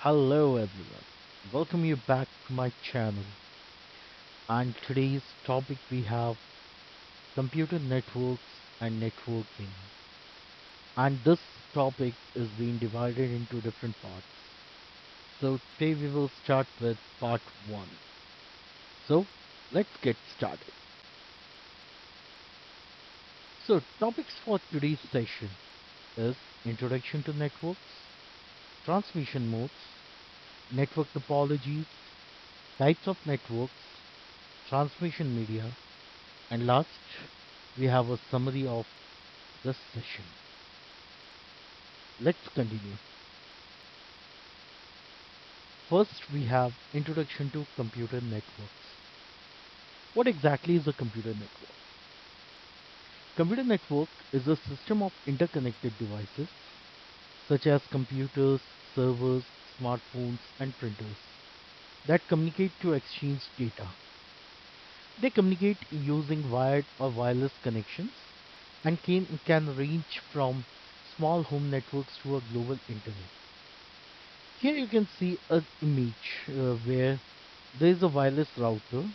Hello everyone, welcome you back to my channel. And today's topic we have computer networks and networking. And this topic is being divided into different parts. So today we will start with part 1. So let's get started. So topics for today's session is introduction to networks, transmission modes, network topologies, types of networks, transmission media, and last, we have a summary of this session. Let's continue. First, we have introduction to computer networks. What exactly is a computer network? Computer network is a system of interconnected devices such as computers, servers, smartphones, and printers that communicate to exchange data. They communicate using wired or wireless connections and can range from small home networks to a global internet. Here you can see an image where there is a wireless router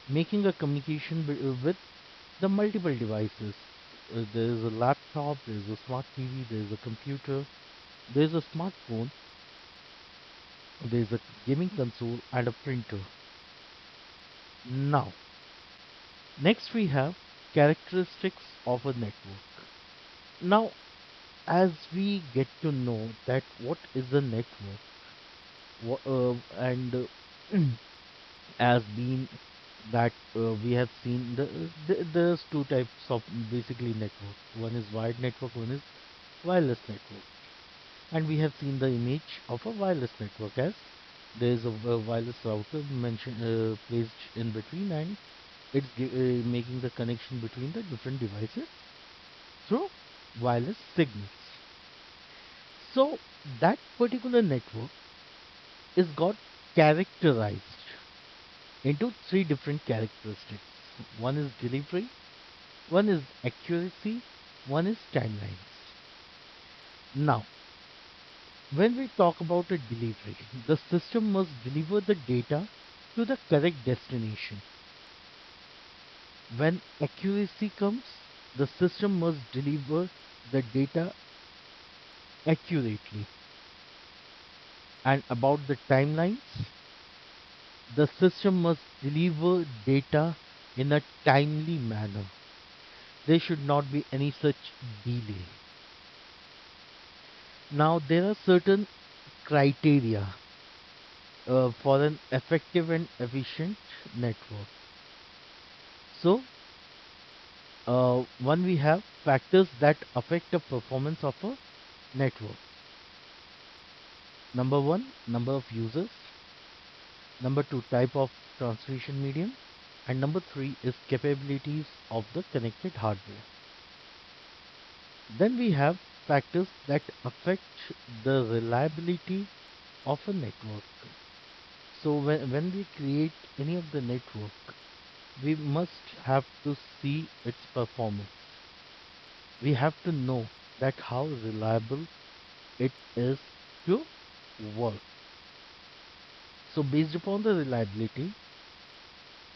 making a communication with the multiple devices. There is a laptop, there is a smart TV, there is a computer, there is a smartphone, there is a gaming console and a printer. Now, next we have characteristics of a network. Now, as we get to know that what is a network, and as being that we have seen there's two types of basically network. One is wired network, one is wireless network. And we have seen the image of a wireless network as there is a wireless router mentioned placed in between, and it's making the connection between the different devices through wireless signals. So that particular network is got characterized into three different characteristics. One is delivery, one is accuracy, one is timelines. Now, when we talk about a delivery, the system must deliver the data to the correct destination. When accuracy comes, the system must deliver the data accurately. And about the timelines, the system must deliver data in a timely manner. There should not be any such delay. Now, there are certain criteria for an effective and efficient network. So, one we have factors that affect the performance of a network. Number one, number of users. Number two, type of transmission medium. And number three is capabilities of the connected hardware. Then we have factors that affect the reliability of a network. So when we create any of the network, we must have to see its performance. We have to know that how reliable it is to work. So based upon the reliability,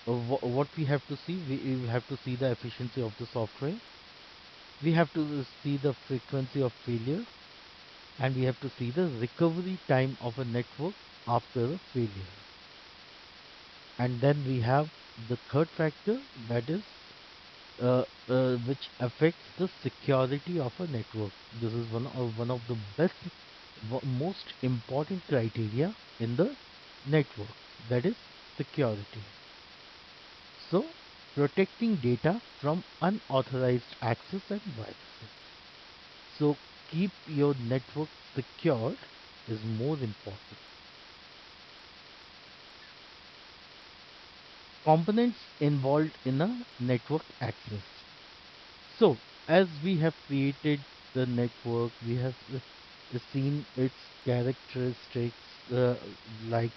what we have to see, we have to see the efficiency of the software. We have to see the frequency of failure, and we have to see the recovery time of a network after a failure. And then we have the third factor, that is which affects the security of a network. This is one of the best, most important criteria in the network. That is security. So, protecting data from unauthorized access and viruses. So, keep your network secured is more important. Components involved in a network access. So, as we have created the network, we have seen its characteristics, like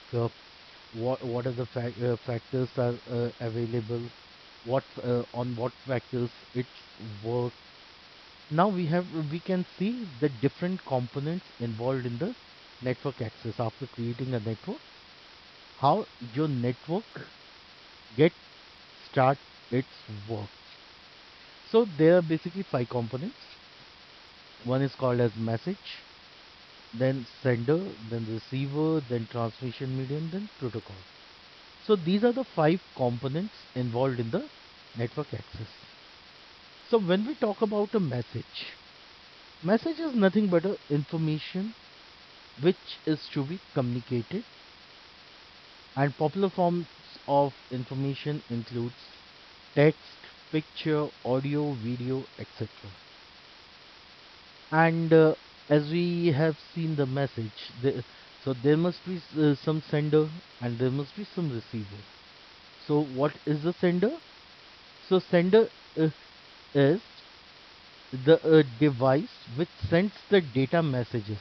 what are the factors are available, what on what factors it's work. Now we can see the different components involved in the network access, after creating a network, how your network get start its work. So there are basically five components. One is called as message, then sender, then receiver, then transmission medium, then protocol. So these are the five components involved in the network access. So when we talk about a message is nothing but a information which is to be communicated, and popular forms of information includes text, picture, audio, video, etc. And as we have seen the message, so there must be some sender and there must be some receiver. So what is the sender? So sender uh, is the device which sends the data messages.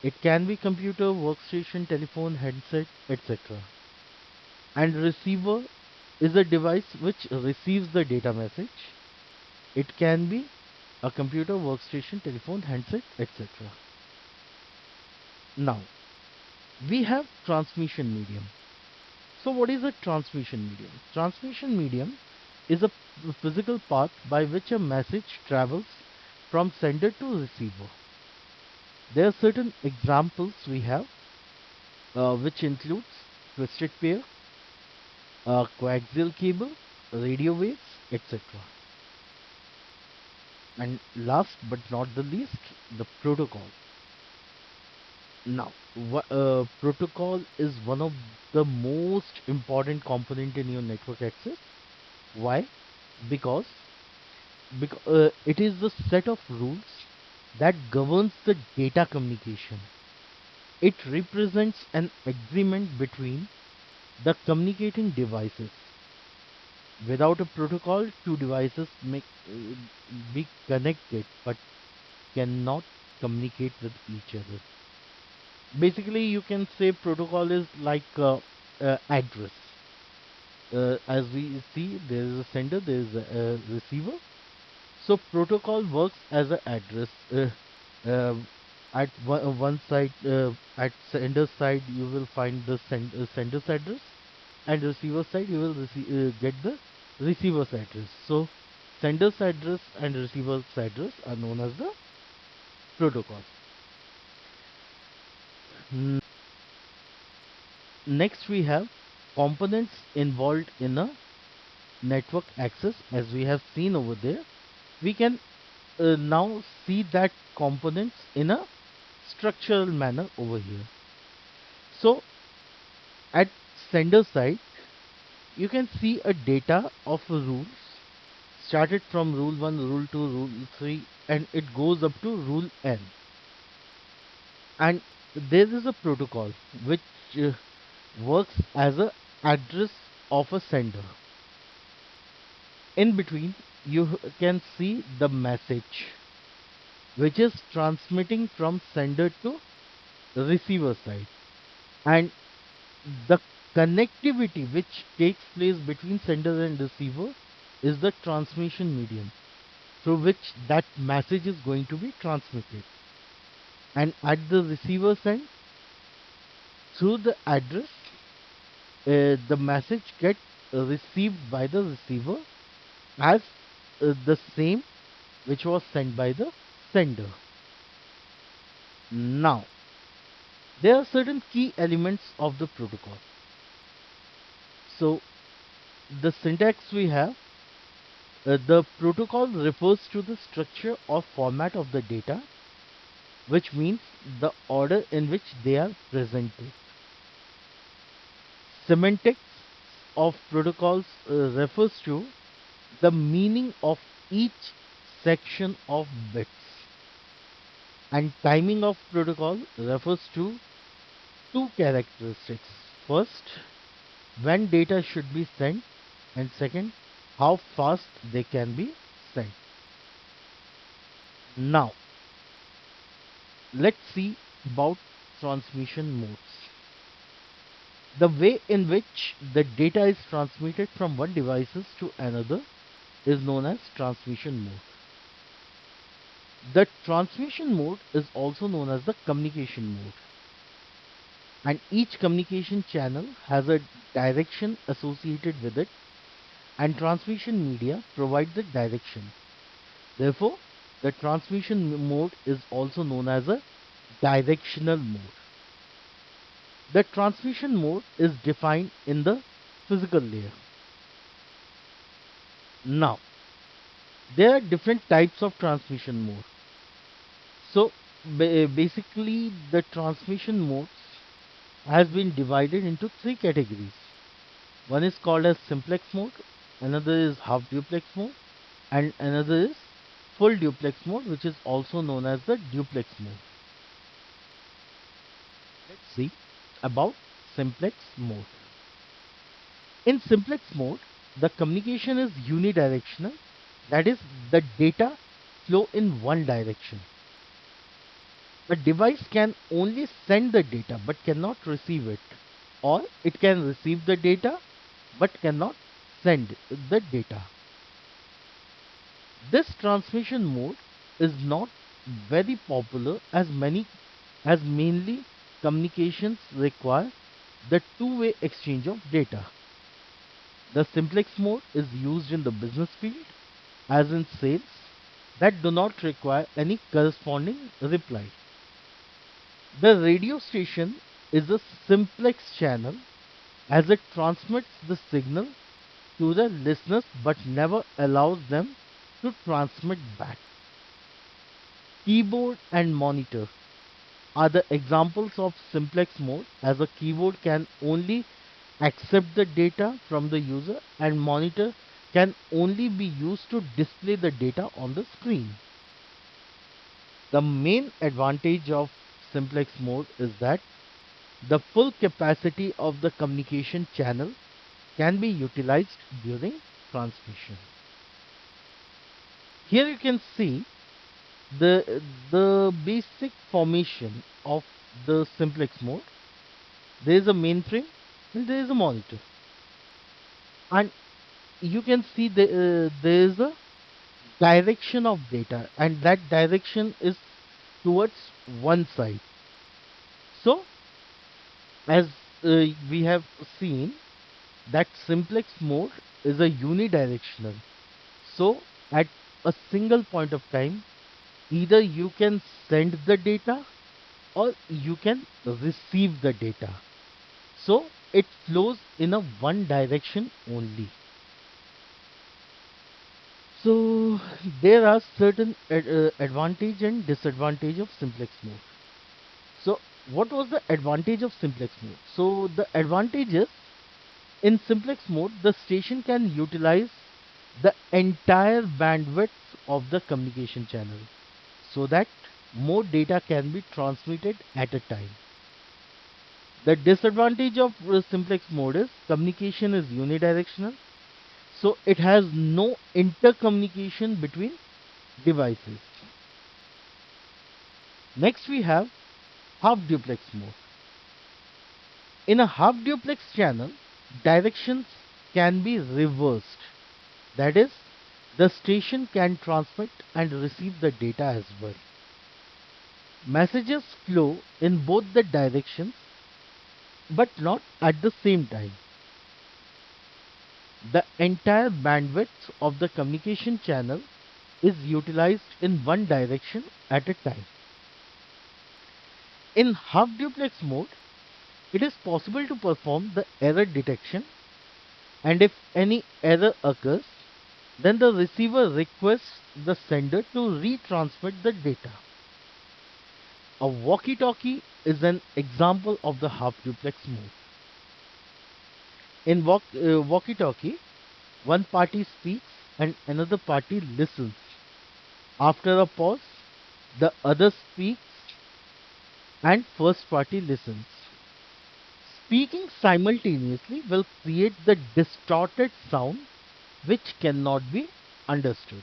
It can be computer, workstation, telephone, headset, etc. And receiver is a device which receives the data message. It can be a computer, workstation, telephone, handset, etc. Now, we have transmission medium. So what is a transmission medium? Transmission medium is a physical path by which a message travels from sender to receiver. There are certain examples we have, which includes twisted pair, coaxial cable, radio waves, etc. And last but not the least, the protocol. Now, protocol is one of the most important component in your network access. Why? Because it is the set of rules that governs the data communication. It represents an agreement between the communicating devices. Without a protocol, two devices may be connected but cannot communicate with each other. Basically, you can say protocol is like address. As we see, there is a sender, there is a receiver. So protocol works as an address. Uh, at one side, at sender side, you will find the sender's address, and receiver side, you will get the receiver's address. So sender's address and receiver's address are known as the protocol. N- Next, we have components involved in a network access. As we have seen over there, we can now see that components in a structural manner over here. So at sender side, you can see a data of rules started from rule 1, rule 2, rule 3, and it goes up to rule n. And there is a protocol which works as a address of a sender. In between, you can see the message which is transmitting from sender to receiver side, and the connectivity which takes place between sender and receiver is the transmission medium through which that message is going to be transmitted. And at the receiver end, through the address, the message gets received by the receiver as the same which was sent by the sender. Now, there are certain key elements of the protocol. So, the syntax we have, the protocol refers to the structure or format of the data, which means the order in which they are presented. Semantics of protocols refers to the meaning of each section of bits, and timing of protocol refers to two characteristics. First, when data should be sent, and second, how fast they can be sent. Now, let's see about transmission modes. The way in which the data is transmitted from one devices to another is known as transmission mode. The transmission mode is also known as the communication mode. and each communication channel has a direction associated with it, and transmission media provide the direction. Therefore, the transmission mode is also known as a directional mode. The transmission mode is defined in the physical layer. Now, there are different types of transmission mode. So, basically, the transmission modes has been divided into three categories. One is called as simplex mode, another is half duplex mode, and another is full duplex mode, which is also known as the duplex mode. Let's see about simplex mode. In simplex mode, the communication is unidirectional, that is, the data flow in one direction. The device can only send the data but cannot receive it, or it can receive the data but cannot send the data. This transmission mode is not very popular as mainly communications require the two-way exchange of data. The simplex mode is used in the business field as in sales that do not require any corresponding reply. The radio station is a simplex channel as it transmits the signal to the listeners but never allows them to transmit back. Keyboard and monitor are the examples of simplex mode, as a keyboard can only accept the data from the user and monitor can only be used to display the data on the screen. The main advantage of simplex mode is that the full capacity of the communication channel can be utilized during transmission. Here you can see the basic formation of the simplex mode. There is a mainframe and there is a monitor, and you can see there is a direction of data, and that direction is towards one side. So, as we have seen, that simplex mode is a unidirectional. So, at a single point of time, either you can send the data or you can receive the data. So, it flows in a one direction only. So there are certain advantage and disadvantage of simplex mode. So what was the advantage of simplex mode? So the advantage is, in simplex mode, the station can utilize the entire bandwidth of the communication channel so that more data can be transmitted at a time. The disadvantage of simplex mode is communication is unidirectional, so it has no intercommunication between devices. Next we have half duplex mode. In a half duplex channel, directions can be reversed. That is, the station can transmit and receive the data as well. Messages flow in both the directions but not at the same time. The entire bandwidth of the communication channel is utilized in one direction at a time. In half duplex mode, it is possible to perform the error detection, and if any error occurs, then the receiver requests the sender to retransmit the data. A walkie-talkie is an example of the half duplex mode. In walkie-talkie, one party speaks and another party listens. After a pause, the other speaks and first party listens. Speaking simultaneously will create the distorted sound which cannot be understood.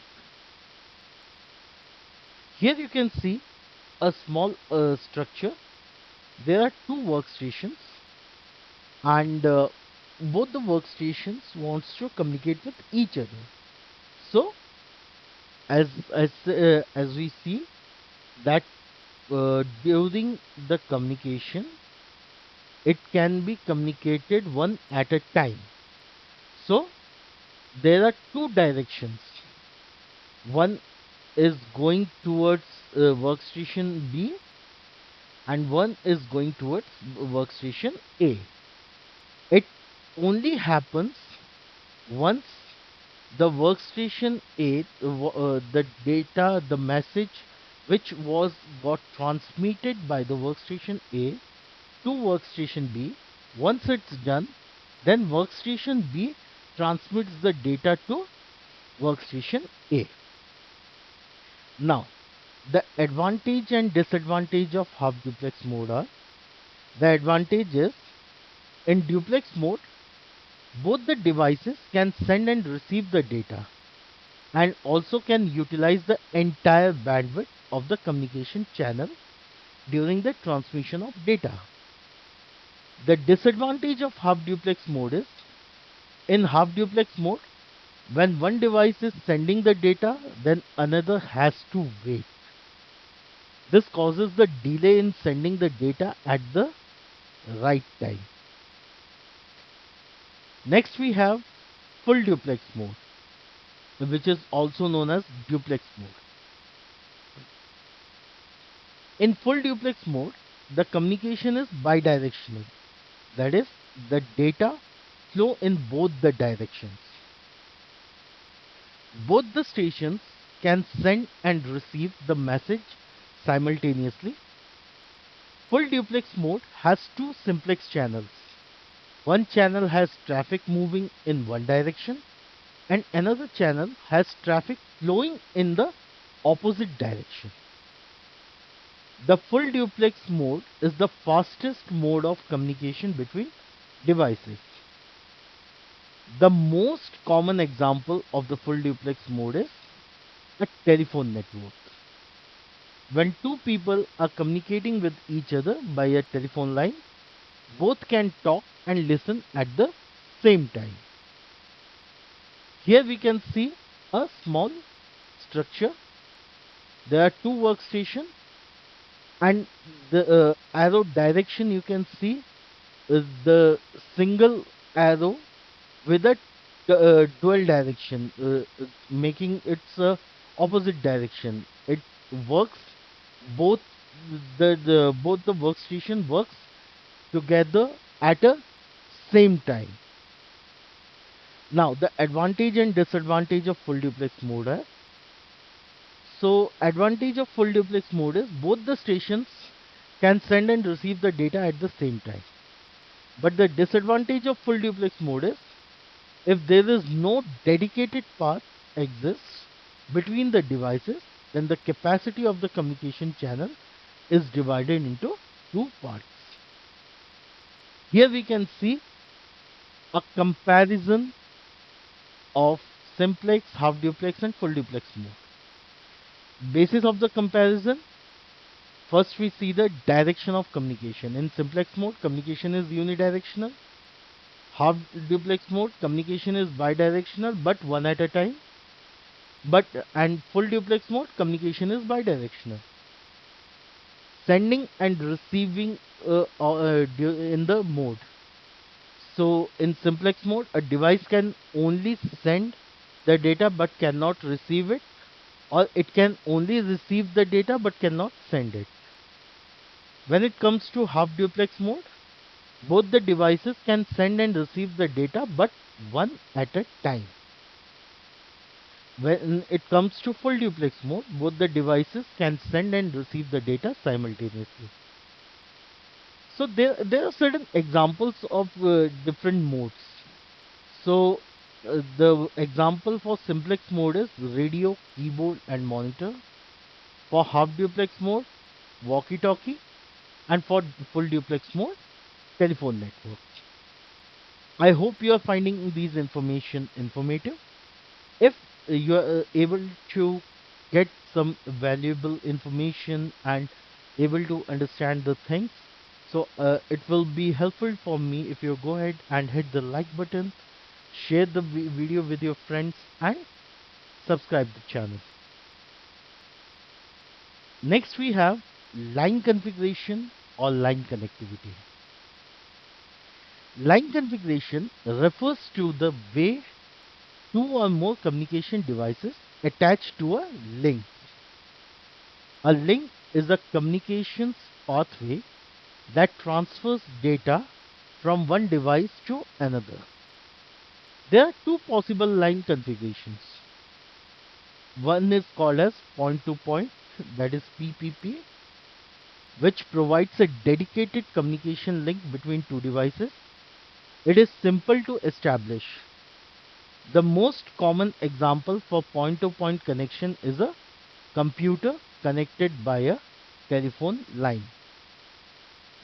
Here you can see a small structure. There are two workstations, and both the workstations wants to communicate with each other. So as we see that during the communication, it can be communicated one at a time. So there are two directions. One is going towards workstation B and one is going towards workstation A. It only happens once the workstation A, the data, the message which was got transmitted by the workstation A to workstation B, once it's done, then workstation B transmits the data to workstation A. Now, the advantage and disadvantage of half duplex mode are: the advantage is, in duplex mode, both the devices can send and receive the data and also can utilize the entire bandwidth of the communication channel during the transmission of data. The disadvantage of half duplex mode is, in half duplex mode, when one device is sending the data, then another has to wait. This causes the delay in sending the data at the right time. Next we have full duplex mode, which is also known as duplex mode. In full duplex mode, the communication is bidirectional. That is, the data flow in both the directions. Both the stations can send and receive the message simultaneously. Full duplex mode has two simplex channels. One channel has traffic moving in one direction and another channel has traffic flowing in the opposite direction. The full duplex mode is the fastest mode of communication between devices. The most common example of the full duplex mode is a telephone network. When two people are communicating with each other by a telephone line, both can talk and listen at the same time. Here we can see a small structure. There are two workstations, and the arrow direction you can see is the single arrow with a dual direction, making its opposite direction. It works both both the workstation works together at a same time. Now the advantage and disadvantage of full duplex mode are: so advantage of full duplex mode is both the stations can send and receive the data at the same time. But the disadvantage of full duplex mode is, if there is no dedicated path exists between the devices, then the capacity of the communication channel is divided into two parts. Here we can see a comparison of simplex, half duplex and full duplex mode. Basis of the comparison: first we see the direction of communication. In simplex mode, communication is unidirectional. Half duplex mode, communication is bidirectional but one at a time. And full duplex mode, communication is bidirectional. Sending and receiving in the mode. So in simplex mode, a device can only send the data but cannot receive it, or it can only receive the data but cannot send it. When it comes to half duplex mode, both the devices can send and receive the data but one at a time. When it comes to full duplex mode, both the devices can send and receive the data simultaneously. So there are certain examples of different modes. So the example for simplex mode is radio, keyboard and monitor. For half duplex mode, walkie-talkie, and for full duplex mode, telephone network. I hope you are finding these information informative. If you are able to get some valuable information and able to understand the things, so it will be helpful for me if you go ahead and hit the like button, share the video with your friends and subscribe the channel. Next we have line configuration or line connectivity. Line configuration refers to the way two or more communication devices attach to a link. A link is a communications pathway that transfers data from one device to another. There are two possible line configurations. One is called as point to point, that is PPP, which provides a dedicated communication link between two devices. It is simple to establish. The most common example for point to point connection is a computer connected by a telephone line.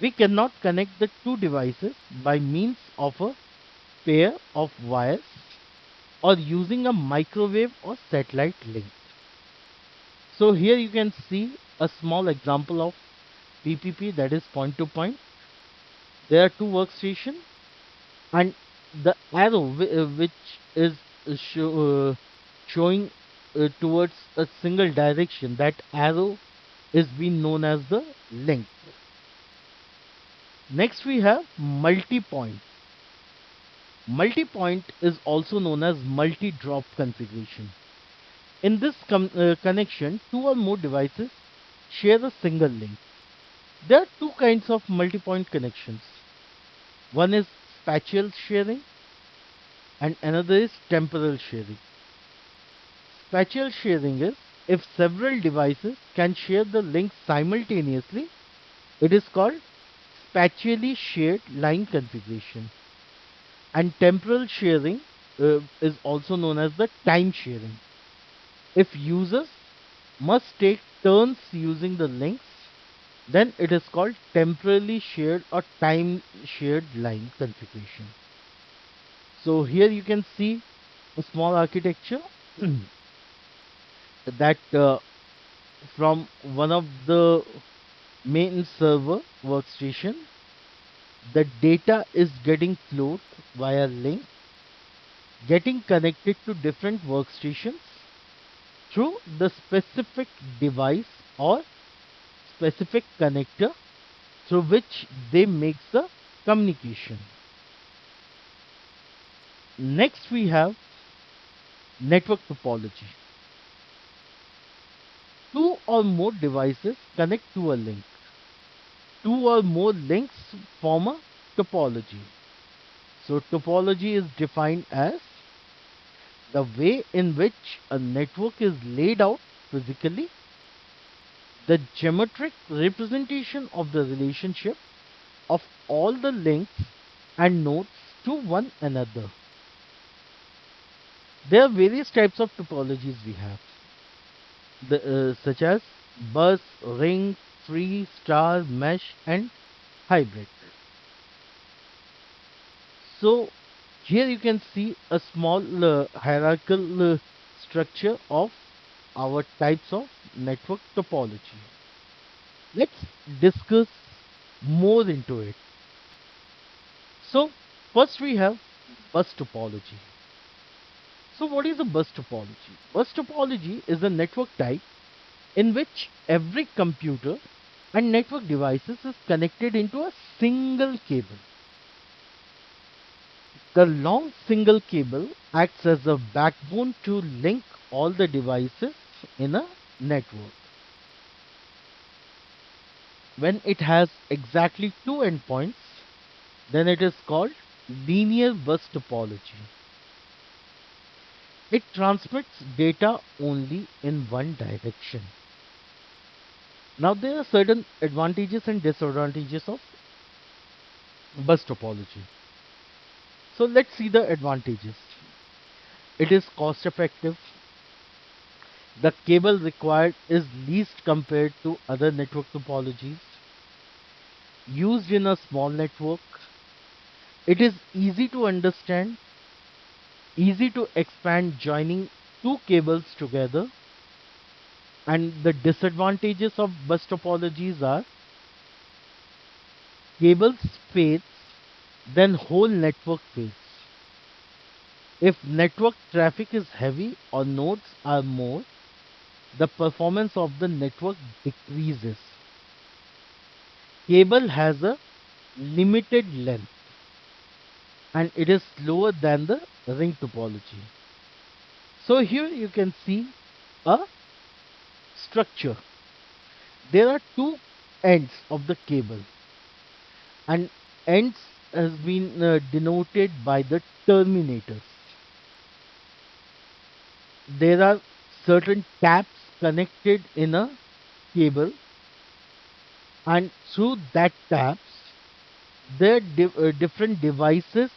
We cannot connect the two devices by means of a pair of wires or using a microwave or satellite link. So here you can see a small example of PPP, that is point to point. There are two workstations, and the arrow which is showing towards a single direction, that arrow is being known as the link. Next we have multi-point. Multi-point is also known as multi-drop configuration. In this connection, two or more devices share a single link. There are two kinds of multi-point connections. One is spatial sharing and another is temporal sharing. Spatial sharing is if several devices can share the link simultaneously, it is called spatially shared line configuration. And temporal sharing is also known as the time sharing. If users must take turns using the links, then it is called temporally shared or time shared line configuration. So here you can see a small architecture that from one of the main server workstation, the data is getting flowed via link, getting connected to different workstations through the specific device or specific connector through which they make the communication. Next we have network topology. Two or more devices connect to a link. Two or more links form a topology. So topology is defined as the way in which a network is laid out physically, the geometric representation of the relationship of all the links and nodes to one another. There are various types of topologies we have, such as bus, ring, tree, star, mesh, and hybrid. So here you can see a small hierarchical structure of our types of network topology. Let's discuss more into it. So first we have bus topology. So what is a bus topology? Bus topology is a network type in which every computer and network devices is connected into a single cable. The long single cable acts as a backbone to link all the devices in a network. When it has exactly two endpoints, then it is called linear bus topology. It transmits data only in one direction. Now there are certain advantages and disadvantages of bus topology. So let's see the advantages. It is cost effective. The cable required is least compared to other network topologies. Used in a small network, it is easy to understand, easy to expand joining two cables together. And the disadvantages of bus topologies are cables fades, then whole network fades. If network traffic is heavy or nodes are more, the performance of the network decreases. Cable has a limited length. and it is slower than the ring topology. So here you can see a structure. There are two ends of the cable, and ends has been denoted by the terminators. There are certain taps connected in a cable, and through that taps there are different devices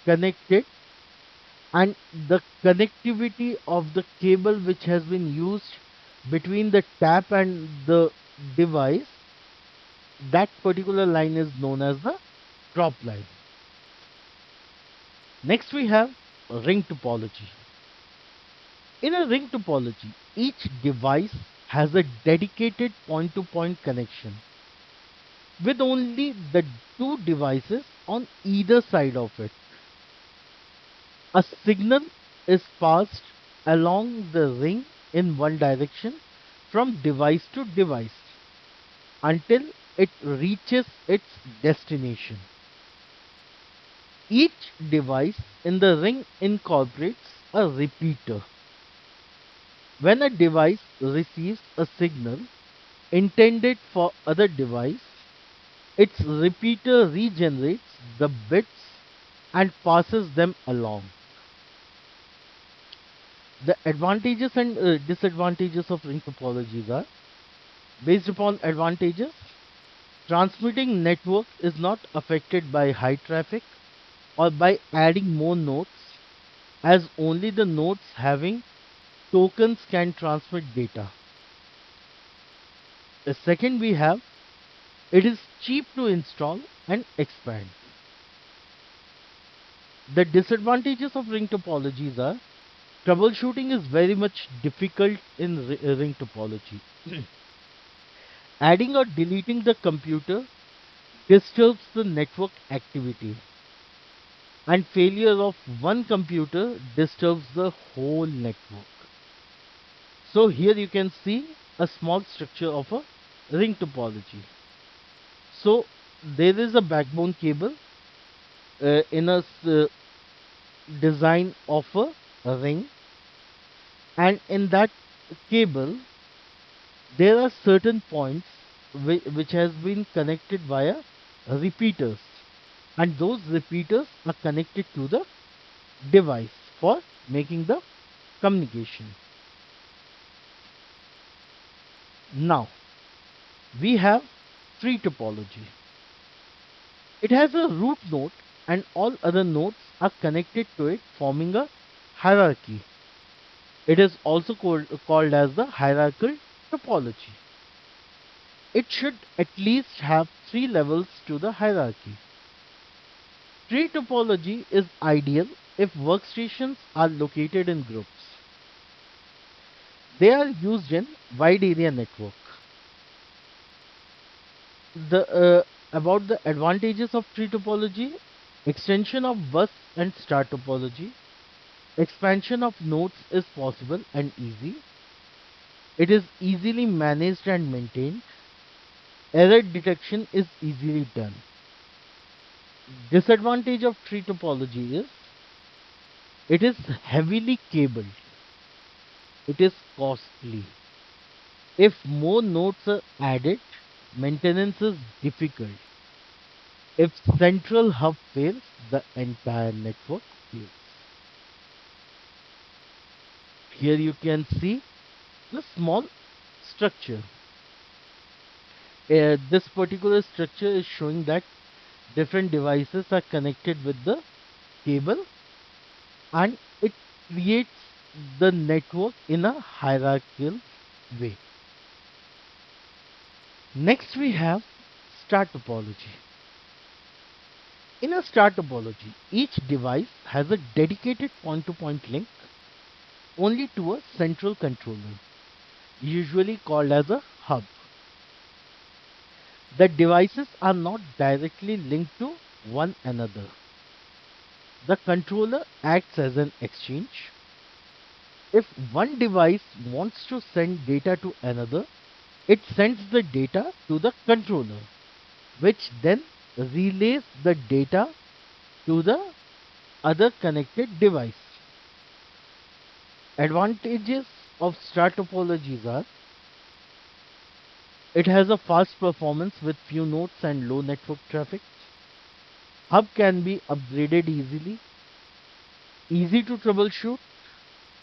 connected, and the connectivity of the cable which has been used between the tap and the device, that particular line is known as the drop line. Next we have ring topology. In a ring topology, each device has a dedicated point-to-point connection with only the two devices on either side of it. A signal is passed along the ring in one direction from device to device until it reaches its destination. Each device in the ring incorporates a repeater. When a device receives a signal intended for other device, its repeater regenerates the bits and passes them along. The advantages and disadvantages of ring topologies are: based upon advantages, transmitting network is not affected by high traffic or by adding more nodes, as only the nodes having tokens can transmit data. The second we have, it is cheap to install and expand. The disadvantages of ring topologies are: troubleshooting is very much difficult in ring topology. Adding or deleting the computer disturbs the network activity, and failure of one computer disturbs the whole network. So here you can see a small structure of a ring topology. So there is a backbone cable in a design of a ring, and in that cable there are certain points which has been connected via repeaters, and those repeaters are connected to the device for making the communication. Now we have tree topology. It has a root node and all other nodes are connected to it, forming a hierarchy. It is also called as the hierarchical topology. It should at least have three levels to the hierarchy. Tree topology is ideal if workstations are located in groups. They are used in wide area network. The About the advantages of tree topology: extension of bus and star topology, expansion of nodes is possible and easy, it is easily managed and maintained, error detection is easily done. Disadvantage of tree topology is it is heavily cabled, it is costly. If more nodes are added, maintenance is difficult. If central hub fails, the entire network fails. Here you can see the small structure. This particular structure is showing that different devices are connected with the cable, and it creates the network in a hierarchical way. Next we have star topology. In a star topology, each device has a dedicated point-to-point link only to a central controller, usually called as a hub. The devices are not directly linked to one another. The controller acts as an exchange. If one device wants to send data to another, it sends the data to the controller, which then relays the data to the other connected device. Advantages of star topologies are: it has a fast performance with few nodes and low network traffic. Hub can be upgraded easily, easy to troubleshoot,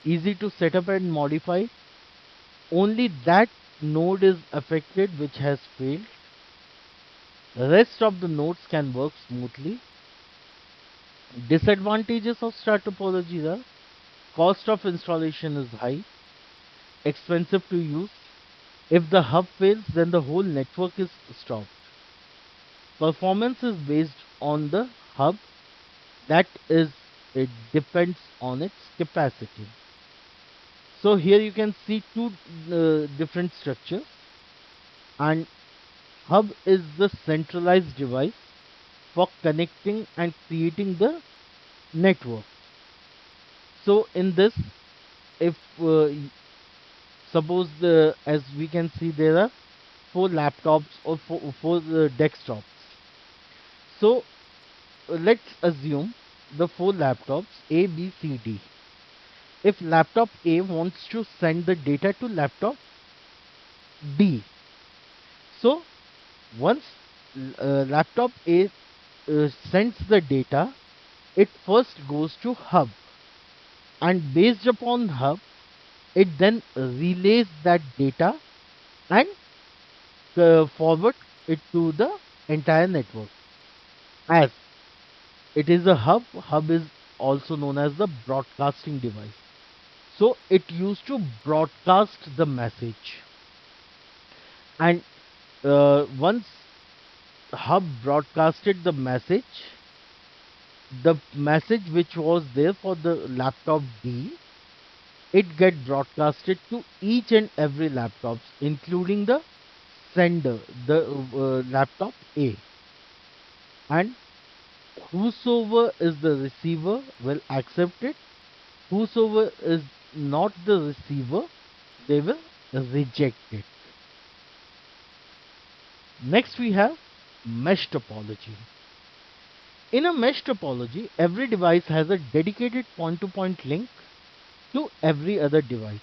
easy to set up and modify. Only that node is affected which has failed. The rest of the nodes can work smoothly. Disadvantages of star topologies are: cost of installation is high, expensive to use. If the hub fails, then the whole network is stopped. Performance is based on the hub, that is, it depends on its capacity. So here you can see two different structures, and hub is the centralized device for connecting and creating the network. So in this, if suppose as we can see, there are four laptops or four desktops. So let's assume the four laptops A, B, C, D. If laptop A wants to send the data to laptop D, so once laptop A sends the data, it first goes to hub, and based upon hub, it then relays that data and forward it to the entire network. As it is a hub, hub is also known as the broadcasting device. So it used to broadcast the message, and once hub broadcasted the message which was there for the laptop D, it get broadcasted to each and every laptops, including the sender, the laptop A, and whosoever is the receiver will accept it. Whosoever is not the receiver, they will reject it. Next we have mesh topology. In a mesh topology, every device has a dedicated point-to-point link to every other device.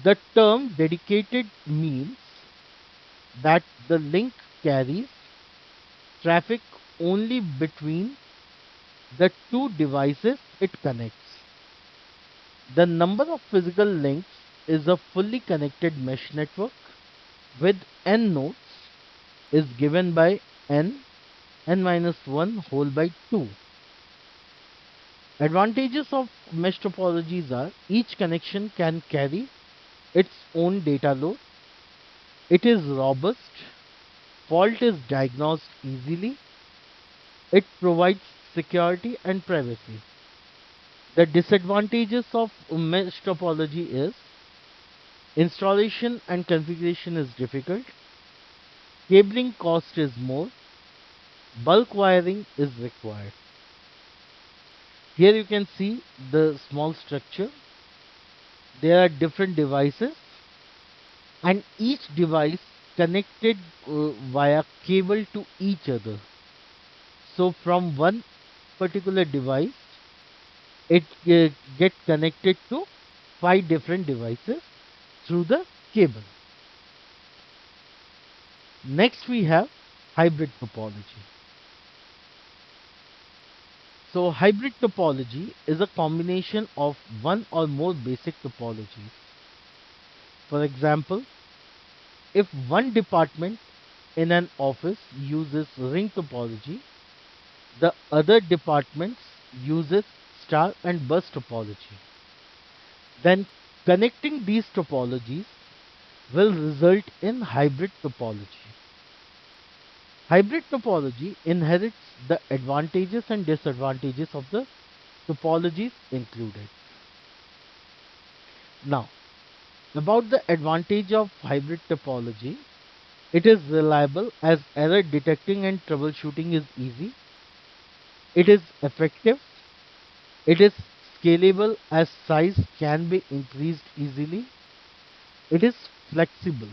The term dedicated means that the link carries traffic only between the two devices it connects. The number of physical links is a fully connected mesh network with n nodes is given by n minus 1 whole by 2. Advantages of mesh topologies are: each connection can carry its own data load, it is robust, fault is diagnosed easily, it provides security and privacy. The disadvantages of mesh topology is: installation and configuration is difficult, cabling cost is more, bulk wiring is required. Here you can see the small structure. There are different devices, and each device connected via cable to each other. So from one particular device, it get connected to five different devices through the cable. Next we have hybrid topology. So hybrid topology is a combination of one or more basic topologies. For example, if one department in an office uses ring topology, the other departments uses star and bus topology. Then connecting these topologies will result in hybrid topology. Hybrid topology inherits the advantages and disadvantages of the topologies included. Now, about the advantage of hybrid topology, it is reliable as error detecting and troubleshooting is easy. It is effective. It is scalable as size can be increased easily. It is flexible.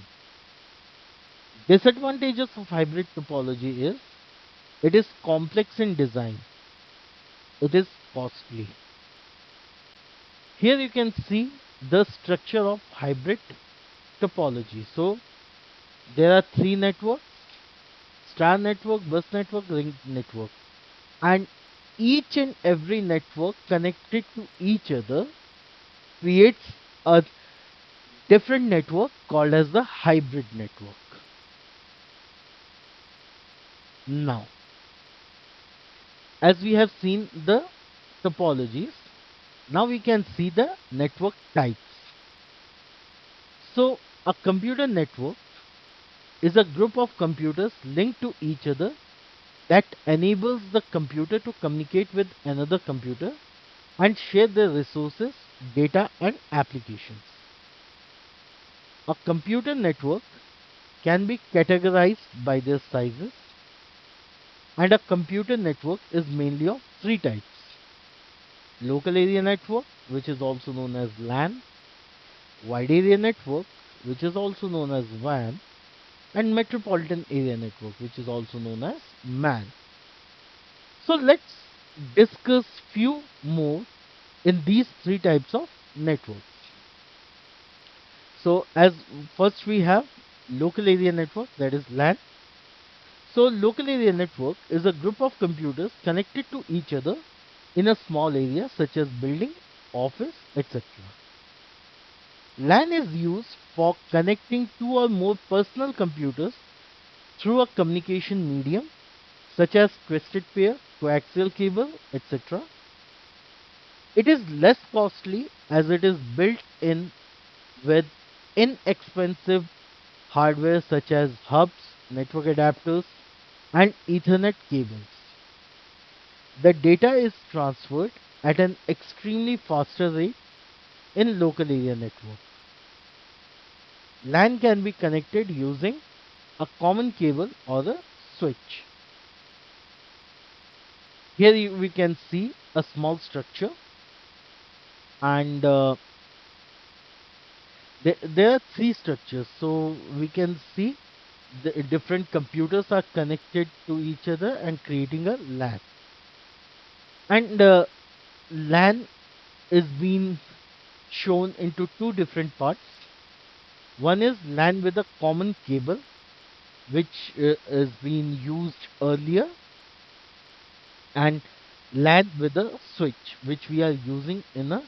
Disadvantages of hybrid topology is: It is complex in design. It is costly. Here you can see the structure of hybrid topology. So there are three networks: star network, bus network, ring network. And each and every network connected to each other creates a different network called as the hybrid network. Now, as we have seen the topologies, now we can see the network types. So, a computer network is a group of computers linked to each other that enables the computer to communicate with another computer and share their resources, data, and applications. A computer network can be categorized by their sizes, and a computer network is mainly of three types: local area network, which is also known as LAN, wide area network, which is also known as WAN, and metropolitan area network, which is also known as MAN. So let's discuss few more in these three types of networks. So as first we have local area network, that is LAN. So local area network is a group of computers connected to each other in a small area such as building, office, etc. LAN is used for connecting two or more personal computers through a communication medium such as twisted pair, coaxial cable, etc. It is less costly as it is built in with inexpensive hardware such as hubs, network adapters, and Ethernet cables. The data is transferred at an extremely faster rate in local area network. LAN can be connected using a common cable or a switch. Here we can see a small structure, and there are three structures. So we can see the different computers are connected to each other and creating a LAN. And LAN is being shown into two different parts. One is LAN with a common cable, which is being used earlier, and LAN with a switch, which we are using in a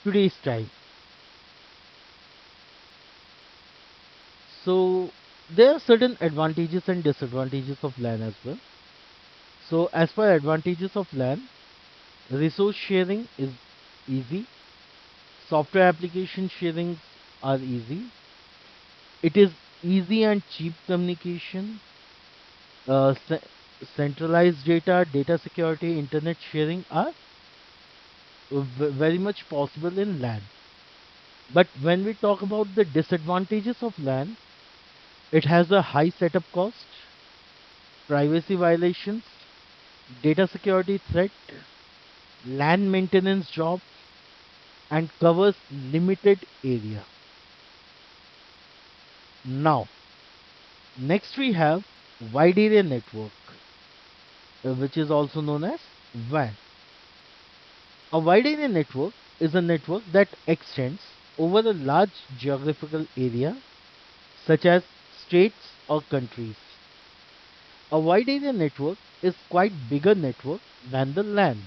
today's time. So there are certain advantages and disadvantages of LAN as well. So as for advantages of LAN, resource sharing is easy. Software application sharings are easy. It is easy and cheap communication. Uh, ce- Centralized data, data security, internet sharing are very much possible in LAN. But when we talk about the disadvantages of LAN, it has a high setup cost, privacy violations, data security threat, LAN maintenance job, and covers limited area. Now, next we have wide area network, which is also known as WAN. A wide area network is a network that extends over a large geographical area, such as states or countries. A wide area network is quite bigger network than the LAN.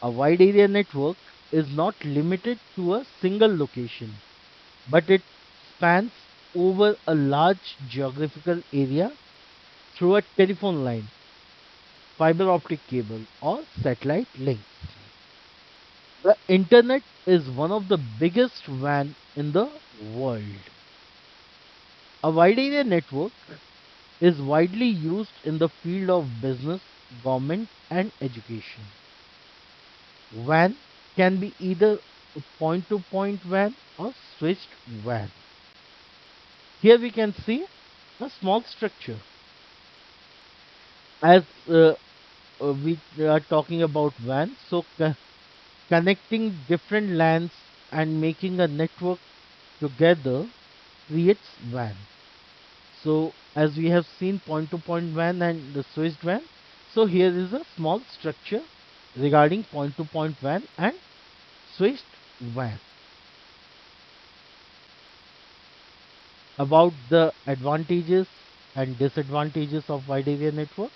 A wide area network is not limited to a single location, but it spans over a large geographical area through a telephone line, fiber optic cable, or satellite links. The internet is one of the biggest WAN in the world. A wide area network is widely used in the field of business, government, and education. WAN can be either a point-to-point WAN or switched WAN. Here we can see a small structure. As we are talking about WAN, so connecting different LANs and making a network together creates WAN. So as we have seen point to point WAN and the switched WAN. So here is a small structure regarding point to point WAN and switched WAN. About the advantages and disadvantages of wide area network.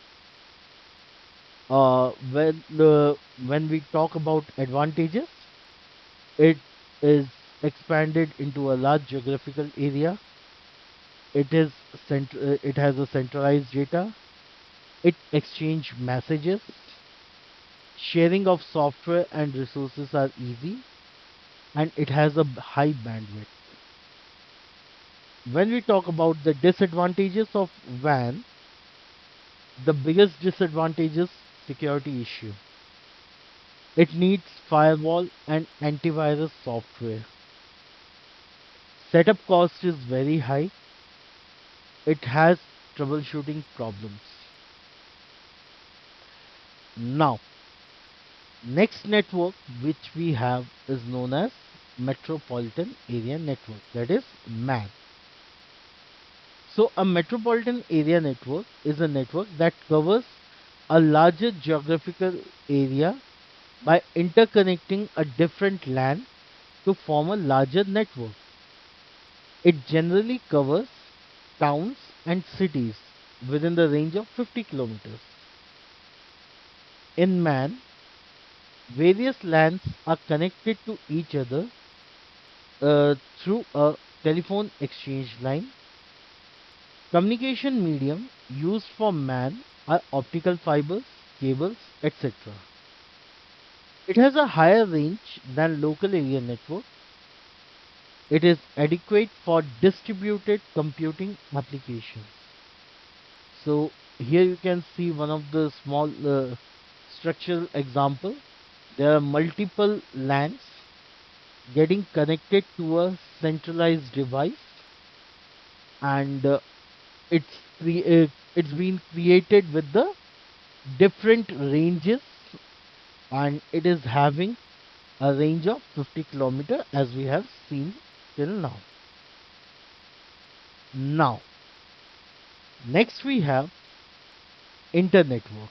When we talk about advantages, it is expanded into a large geographical area. It has a centralized data. It exchange messages. Sharing of software and resources are easy, and it has a high bandwidth. When we talk about the disadvantages of WAN, the biggest disadvantage is security issue. It needs firewall and antivirus software. Setup cost is very high. It has troubleshooting problems. Now, next network which we have is known as Metropolitan Area Network, that is MAN. So, a metropolitan area network is a network that covers a larger geographical area by interconnecting a different LAN to form a larger network. It generally covers towns and cities within the range of 50 kilometers. In MAN, various LANs are connected to each other through a telephone exchange line. Communication medium used for MAN are optical fibers, cables, etc. It has a higher range than local area network. It is adequate for distributed computing applications. So here you can see one of the small structural example. There are multiple LANs getting connected to a centralized device, and it's been created with the different ranges, and it is having a range of 50 kilometer as we have seen till now. Now, next we have internetwork.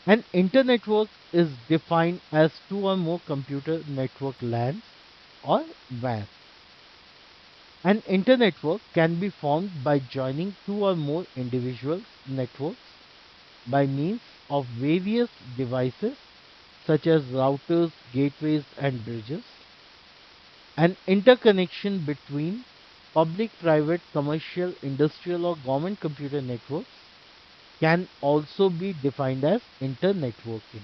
An internetwork is defined as two or more computer network LANs or WAN. An internetwork can be formed by joining two or more individual networks by means of various devices such as routers, gateways, and bridges. An interconnection between public, private, commercial, industrial, or government computer networks can also be defined as internetworking.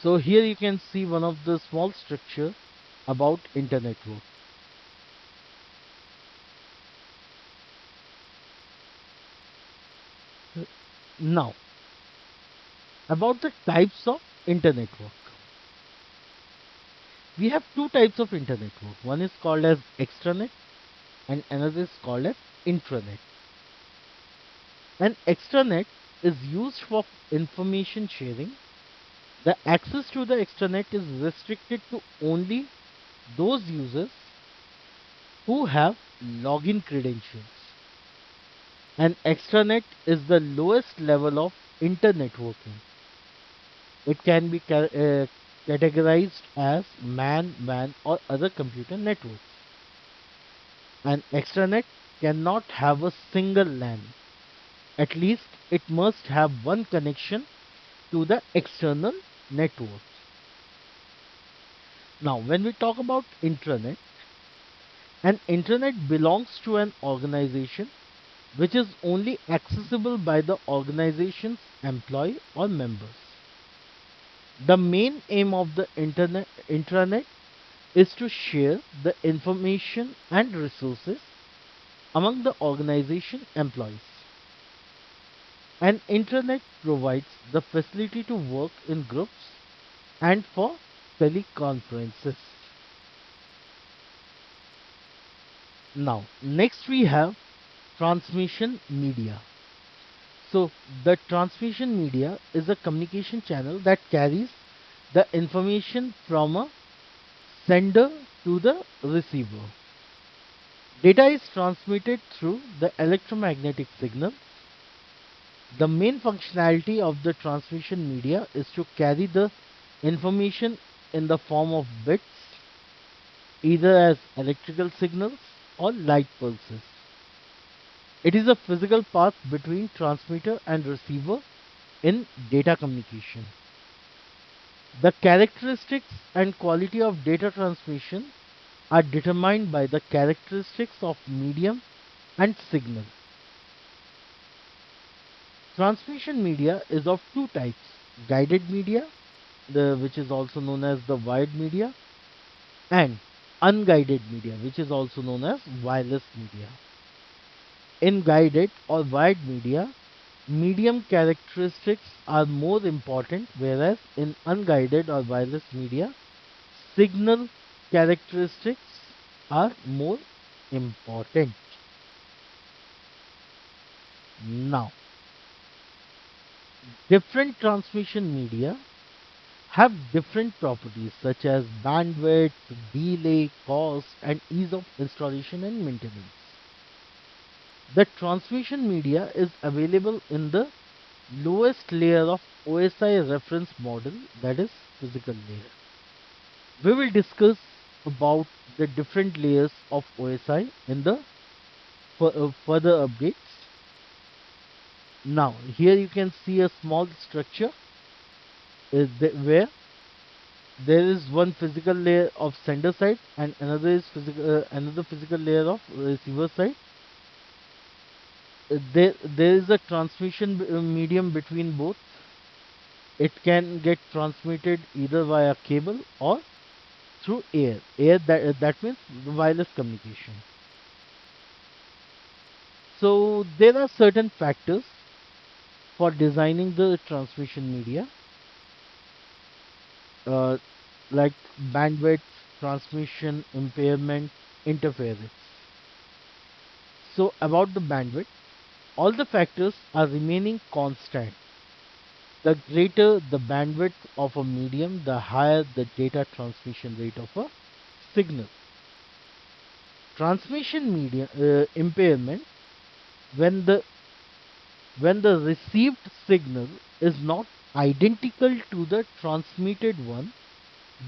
So here you can see one of the small structure about internetwork. Now, about the types of internetwork. We have two types of internetwork. One is called as extranet and another is called as intranet. An extranet is used for information sharing. The access to the extranet is restricted to only those users who have login credentials. An extranet is the lowest level of internetworking. It can be categorized as MAN, WAN, or other computer networks. An extranet cannot have a single LAN. At least it must have one connection to the external network. Now, when we talk about intranet, an intranet belongs to an organization which is only accessible by the organization's employee or members. The main aim of the intranet is to share the information and resources among the organization employees. An intranet provides the facility to work in groups and for teleconferences. Now, next we have transmission media. So, the transmission media is a communication channel that carries the information from a sender to the receiver. Data is transmitted through the electromagnetic signal. The main functionality of the transmission media is to carry the information in the form of bits, either as electrical signals or light pulses. It is a physical path between transmitter and receiver in data communication. The characteristics and quality of data transmission are determined by the characteristics of medium and signal. Transmission media is of two types: guided media, which is also known as the wired media, and unguided media, which is also known as wireless media. In guided or wired media, medium characteristics are more important, whereas in unguided or wireless media, signal characteristics are more important. Now, different transmission media have different properties such as bandwidth, delay, cost, and ease of installation and maintenance. The transmission media is available in the lowest layer of OSI reference model, that is physical layer. We will discuss about the different layers of OSI in the further updates. Now, here you can see a small structure where there is one physical layer of sender side and another physical layer of receiver side. There is a transmission medium between both. It can get transmitted either via cable or through air. That means wireless communication. So there are certain factors for designing the transmission media, uh, like bandwidth, transmission impairment, interference. So about the bandwidth, all the factors are remaining constant. The greater the bandwidth of a medium, the higher the data transmission rate of a signal. Transmission media impairment, when the received signal is not identical to the transmitted one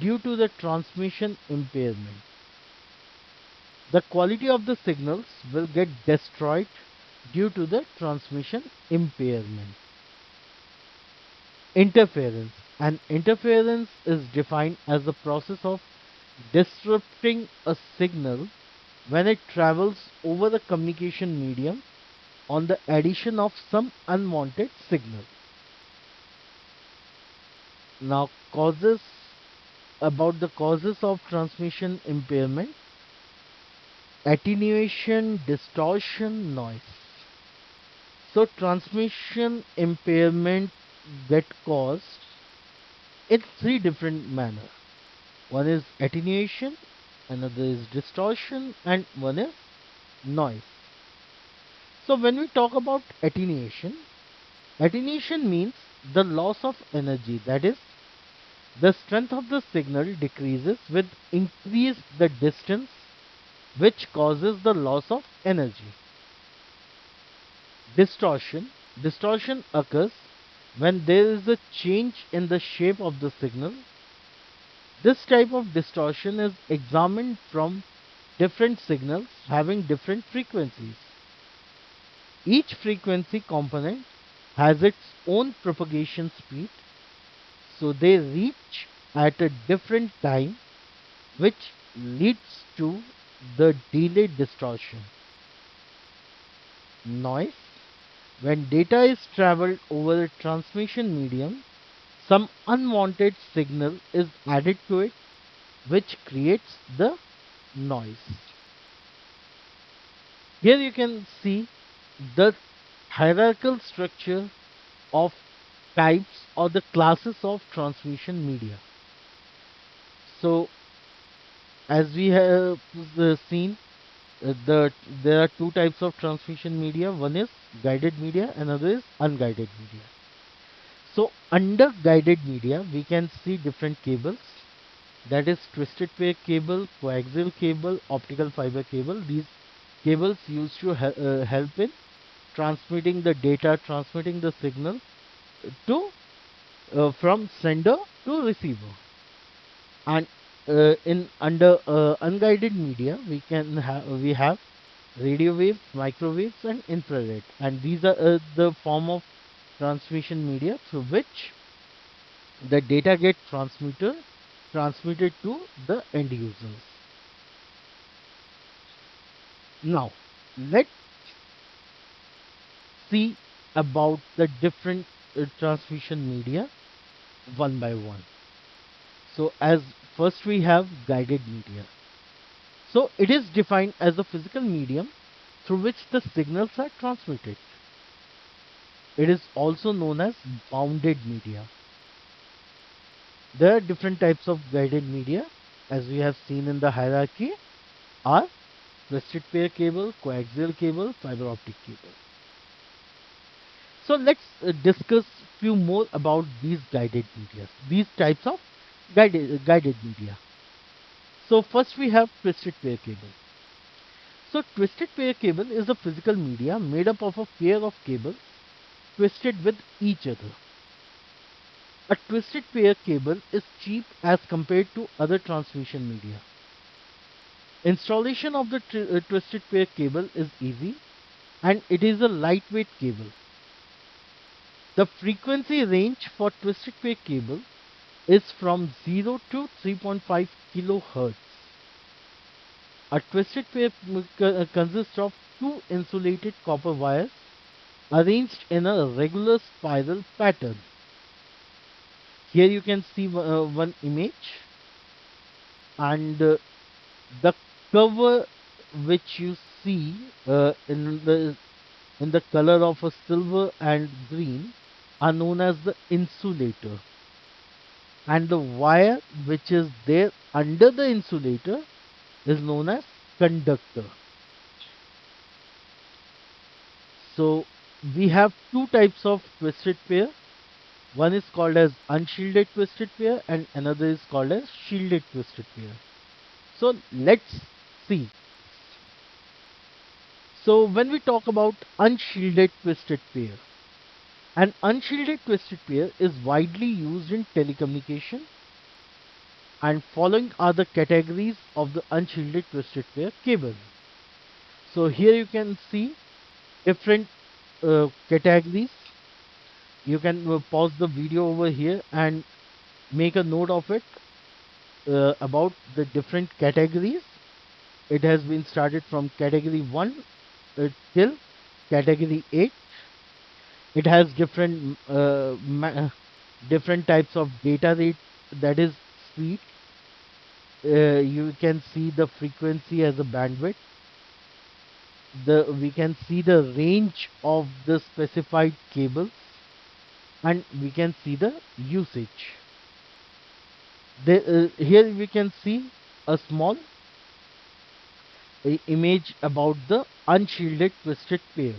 due to the transmission impairment. The quality of the signals will get destroyed due to the transmission impairment. Interference. And interference is defined as the process of disrupting a signal when it travels over the communication medium on the addition of some unwanted signal. Now, causes about the causes of transmission impairment: attenuation, distortion, noise. So, transmission impairment get caused in three different manners. One is attenuation, another is distortion, and one is noise. So, when we talk about attenuation, attenuation means the loss of energy, that is, the strength of the signal decreases with increase the distance, which causes the loss of energy. Distortion. Distortion occurs when there is a change in the shape of the signal. This type of distortion is examined from different signals having different frequencies. Each frequency component has its own propagation speed, so they reach at a different time, which leads to the delayed distortion. Noise. When data is traveled over a transmission medium, some unwanted signal is added to it, which creates the noise. Here you can see the hierarchical structure of types or the classes of transmission media. So, as we have seen, there are two types of transmission media. One is guided media, another is unguided media. So, under guided media, we can see different cables. That is twisted pair cable, coaxial cable, optical fiber cable. These cables used to help in transmitting the data, transmitting the signal to from sender to receiver. And in under unguided media, we have radio waves, microwaves, and infrared, and these are the form of transmission media through which the data get transmitted to the end users. Now, let's see about the different transmission media one by one. So, as first we have guided media. So, it is defined as a physical medium through which the signals are transmitted. It is also known as bounded media. There are different types of guided media, as we have seen in the hierarchy, are twisted pair cable, coaxial cable, fiber optic cable. So let's discuss few more about these guided media, these types of guided media. So first we have twisted pair cable. So twisted pair cable is a physical media made up of a pair of cables twisted with each other. A twisted pair cable is cheap as compared to other transmission media. Installation of the twisted pair cable is easy and it is a lightweight cable. The frequency range for twisted pair cable is from 0 to 3.5 kilohertz. A twisted pair consists of two insulated copper wires arranged in a regular spiral pattern. Here you can see one image, and the cover which you see in the color of a silver and green are known as the insulator, and the wire which is there under the insulator is known as conductor. So we have two types of twisted pair. One is called as unshielded twisted pair and another is called as shielded twisted pair. So let's see. So when we talk about unshielded twisted pair, an unshielded twisted pair is widely used in telecommunication, and following are the categories of the unshielded twisted pair cable. So here you can see different categories. You can pause the video over here and make a note of it about the different categories. It has been started from category 1 till category 8. It has different types of data rate, that is speed. You can see the frequency as a bandwidth. We can see the range of the specified cables, and we can see the usage. Here we can see a small image about the unshielded twisted pair.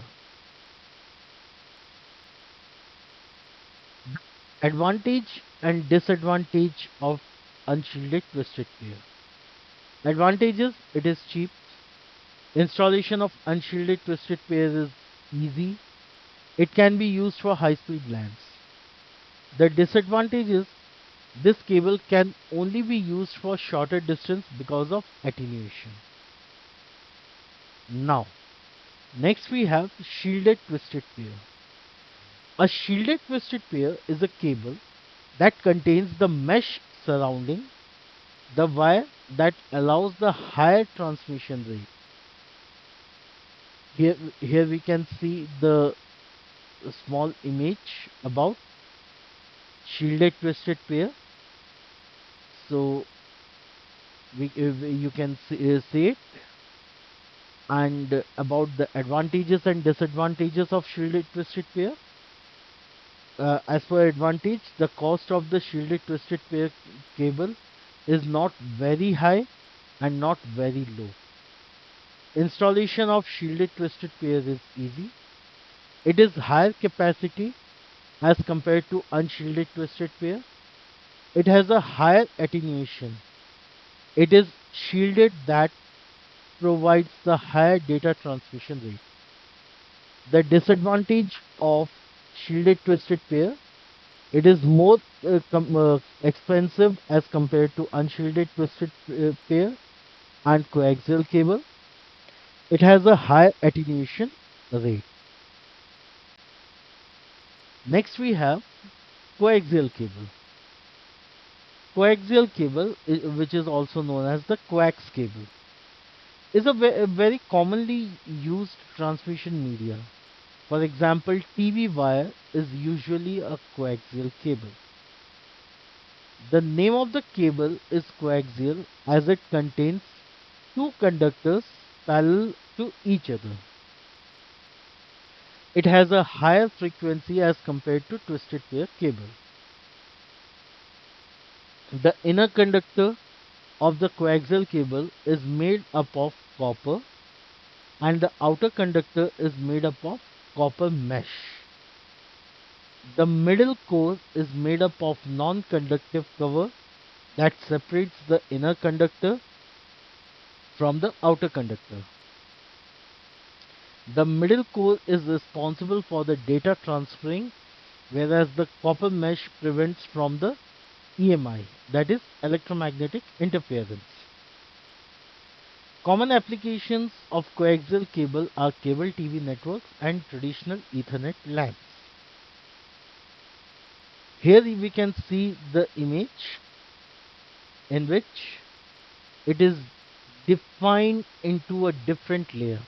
Advantage and disadvantage of unshielded twisted pair. Advantages: it is cheap. Installation of unshielded twisted pair is easy. It can be used for high-speed LANs. The disadvantage is this cable can only be used for shorter distance because of attenuation. Now, next we have shielded twisted pair. A shielded twisted pair is a cable that contains the mesh surrounding the wire that allows the higher transmission rate. Here we can see the small image about shielded twisted pair. So you can see it, and about the advantages and disadvantages of shielded twisted pair. As per advantage, the cost of the shielded twisted pair cable is not very high and not very low. Installation of shielded twisted pair is easy. It is higher capacity as compared to unshielded twisted pair. It has a higher attenuation. It is shielded that provides the higher data transmission rate. The disadvantage of shielded twisted pair, it is more expensive as compared to unshielded twisted pair and coaxial cable. It has a high attenuation rate. Next we have coaxial cable. Coaxial cable, which is also known as the coax cable, is a very commonly used transmission media. For example, TV wire is usually a coaxial cable. The name of the cable is coaxial as it contains two conductors parallel to each other. It has a higher frequency as compared to twisted pair cable. The inner conductor of the coaxial cable is made up of copper and the outer conductor is made up of copper mesh. The middle core is made up of non-conductive cover that separates the inner conductor from the outer conductor. The middle core is responsible for the data transferring, whereas the copper mesh prevents from the EMI, that is electromagnetic interference. Common applications of coaxial cable are cable TV networks and traditional Ethernet LANs. Here we can see the image in which it is defined into a different layer.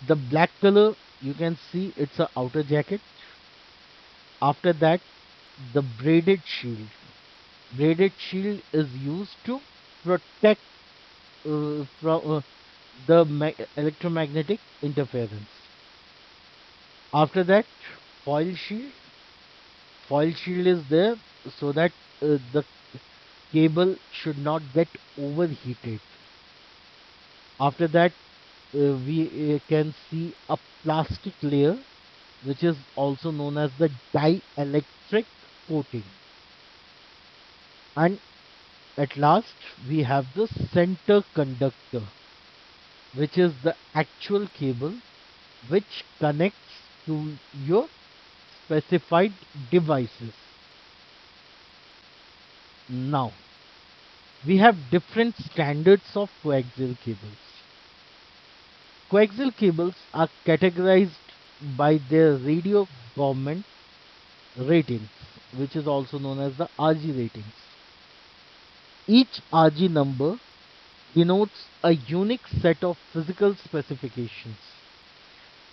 The black color, you can see it's a outer jacket. After that, the braided shield. Braided shield is used to protect from the electromagnetic interference. After that, foil shield. Foil shield is there so that the cable should not get overheated. After that, we can see a plastic layer which is also known as the dielectric coating. And at last, we have the center conductor, which is the actual cable which connects to your specified devices. Now, we have different standards of coaxial cables. Coaxial cables are categorized by their radio government ratings, which is also known as the RG ratings. Each RG number denotes a unique set of physical specifications,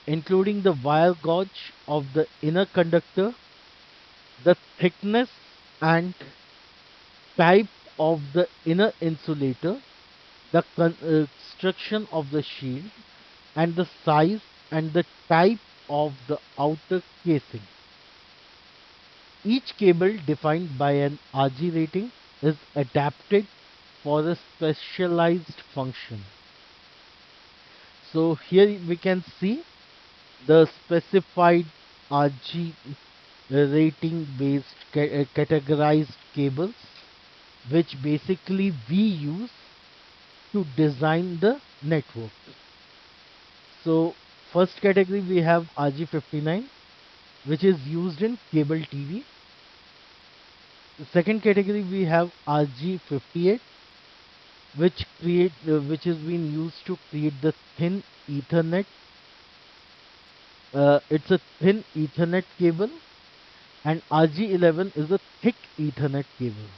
including the wire gauge of the inner conductor, the thickness and type of the inner insulator, the construction of the shield, and the size and the type of the outer casing. Each cable defined by an RG rating is adapted for a specialized function. So here we can see the specified RG rating based categorized cables which basically we use to design the network. So first category we have RG59 which is used in cable TV. The second category we have RG58 which is being used to create the thin Ethernet. It's a thin Ethernet cable, and RG11 is a thick Ethernet cable.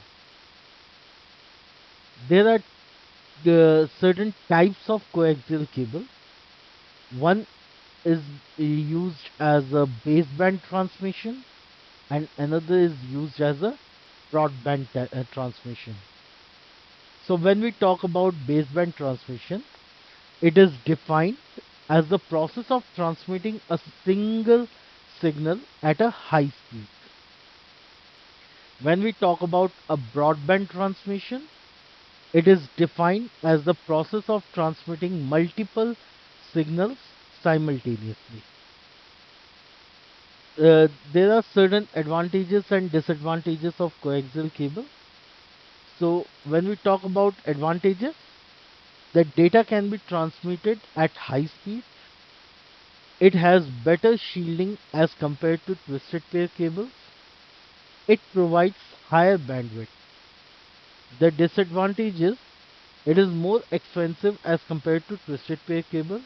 There are certain types of coaxial cable. One is used as a baseband transmission, and another is used as a broadband transmission. So when we talk about baseband transmission, it is defined as the process of transmitting a single signal at a high speed. When we talk about a broadband transmission, it is defined as the process of transmitting multiple signals simultaneously. There are certain advantages and disadvantages of coaxial cable. So when we talk about advantages, The data can be transmitted at high speed. It has better shielding as compared to twisted pair cables. It provides higher bandwidth. The disadvantage is it is more expensive as compared to twisted pair cable.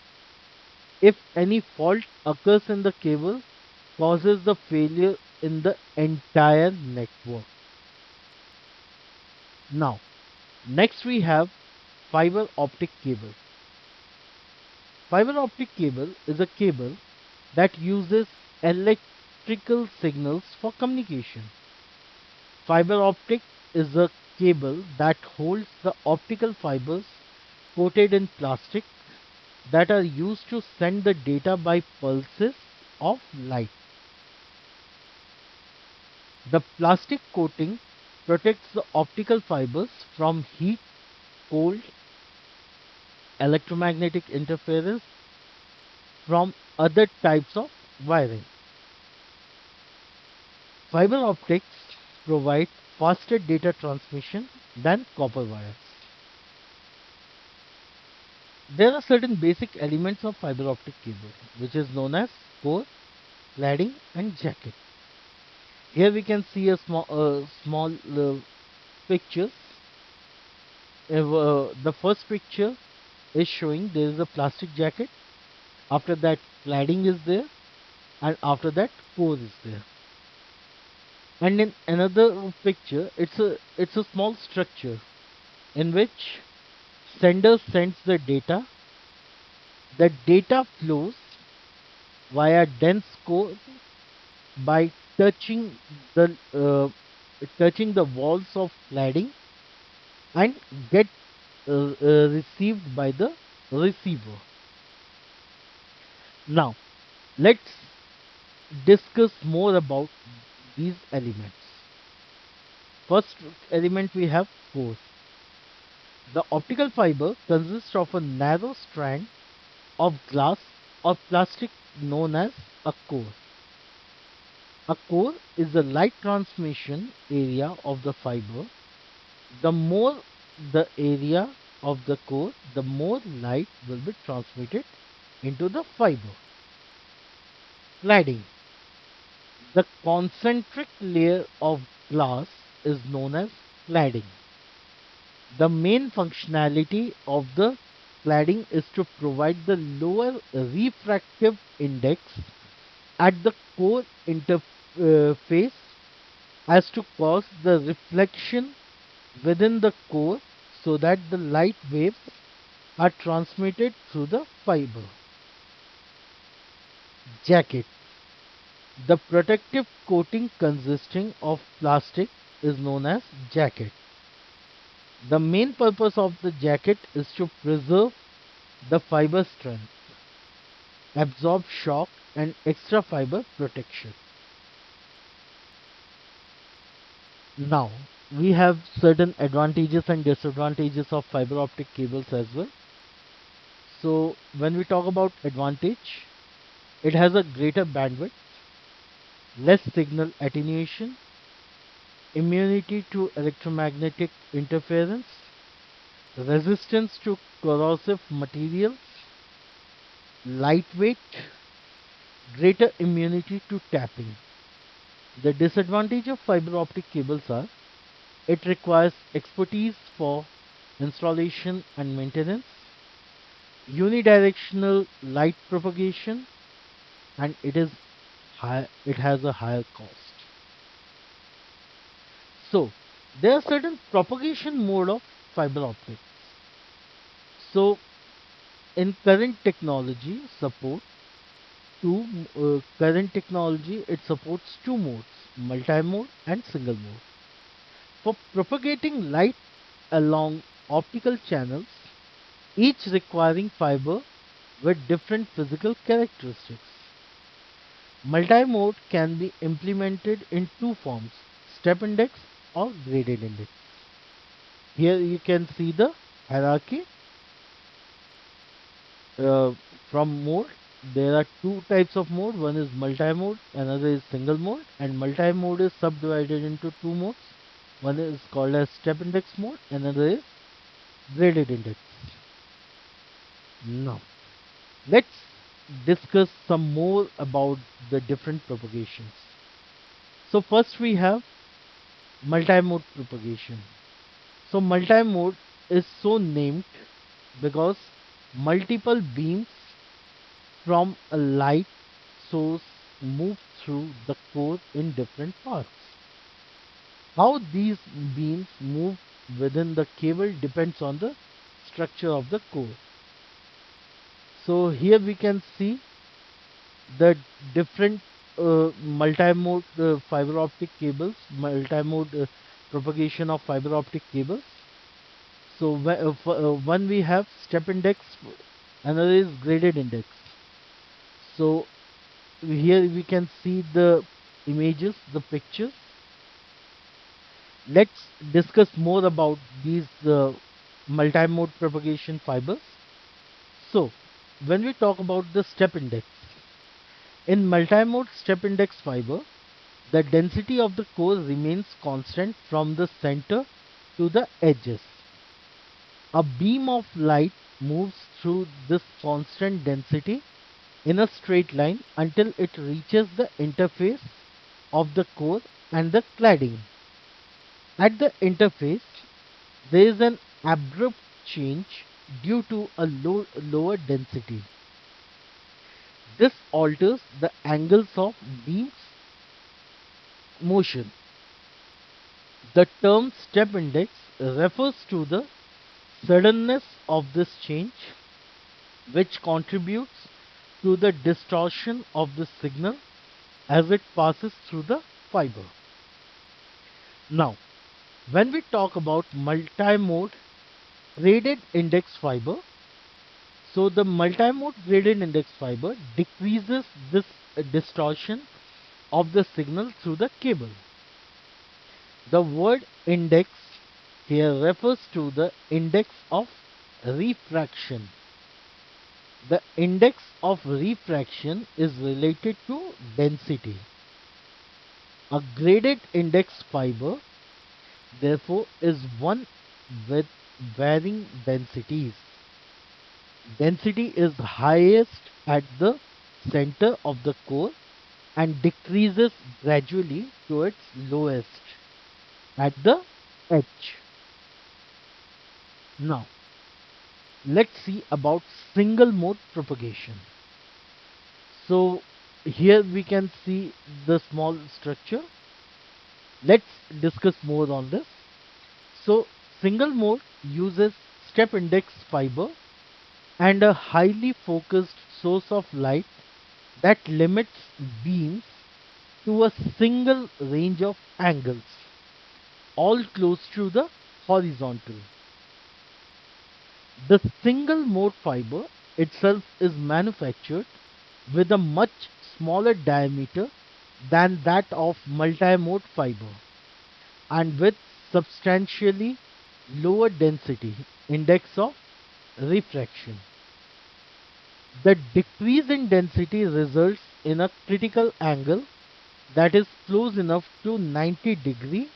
If any fault occurs in the cable, causes the failure in the entire network. Now, next we have fiber optic cable. Fiber optic cable is a cable that uses electrical signals for communication. Fiber optic is a cable that holds the optical fibers coated in plastic that are used to send the data by pulses of light. The plastic coating protects the optical fibers from heat, cold, electromagnetic interference from other types of wiring. Fiber optics provide faster data transmission than copper wires. There are certain basic elements of fiber optic cable, which is known as core, cladding, and jacket. Here we can see a small pictures. The first picture is showing there is a plastic jacket. After that, cladding is there, and after that, core is there. And in another picture, it's a small structure in which sender sends the data. The data flows via dense core by the uh, touching the walls of cladding and get received by the receiver. Now, let's discuss more about these elements. First element we have core. The optical fiber consists of a narrow strand of glass or plastic known as a core. A core is the light transmission area of the fiber. The more the area of the core, the more light will be transmitted into the fiber. Cladding. The concentric layer of glass is known as cladding. The main functionality of the cladding is to provide the lower refractive index at the core interface as to cause the reflection within the core so that the light waves are transmitted through the fiber. Jacket. The protective coating consisting of plastic is known as jacket. The main purpose of the jacket is to preserve the fiber strength, absorb shock, and extra fiber protection. Now, we have certain advantages and disadvantages of fiber optic cables as well. So, when we talk about advantage, it has a greater bandwidth, less signal attenuation, immunity to electromagnetic interference, resistance to corrosive materials, lightweight, greater immunity to tapping. The disadvantage of fiber optic cables are it requires expertise for installation and maintenance, unidirectional light propagation, and it has a higher cost. So there are certain propagation mode of fiber optics. So in current technology it supports two modes, multi-mode and single mode. For propagating light along optical channels, each requiring fiber with different physical characteristics. Multi-mode can be implemented in two forms, step index or graded index. Here you can see the hierarchy uh, from mode. There are two types of mode. One is multi-mode, another is single mode, and multi-mode is subdivided into two modes. One is called as step index mode, another is graded index. Now, let's discuss some more about the different propagations. So first we have multimode propagation. So multimode is so named because multiple beams from a light source move through the core in different paths. How these beams move within the cable depends on the structure of the core. So here we can see the different multi-mode fiber optic cables, multi-mode propagation of fiber optic cables. So one we have step index, another is graded index. So here we can see the images, the pictures. Let's discuss more about these multi-mode propagation fibers. So when we talk about the step index, in multi-mode step index fiber, the density of the core remains constant from the center to the edges. A beam of light moves through this constant density in a straight line until it reaches the interface of the core and the cladding. At the interface, there is an abrupt change due to a lower density. This alters the angles of beam's motion. The term step index refers to the suddenness of this change, which contributes to the distortion of the signal as it passes through the fiber. Now, when we talk about multi-mode graded index fiber, so the multi-mode graded index fiber decreases this distortion of the signal through the cable. The word index here refers to the index of refraction. The index of refraction is related to density. A graded index fiber, therefore, is one with varying densities. Density is highest at the center of the core and decreases gradually to its lowest at the edge. Now, let's see about single mode propagation. So, here we can see the small structure. Let's discuss more on this. So, single mode uses step index fiber and a highly focused source of light that limits beams to a single range of angles, all close to the horizontal. The single mode fiber itself is manufactured with a much smaller diameter than that of multi-mode fiber and with substantially lower density index of refraction. The decrease in density results in a critical angle that is close enough to 90 degree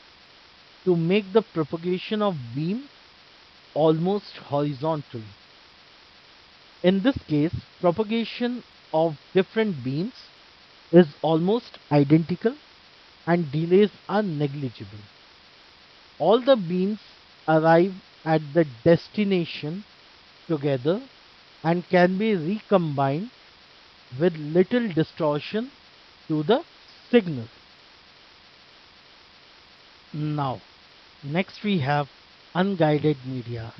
to make the propagation of beam almost horizontal. In this case, propagation of different beams is almost identical and delays are negligible. All the beams arrive at the destination together and can be recombined with little distortion to the signal. Now, next we have unguided media.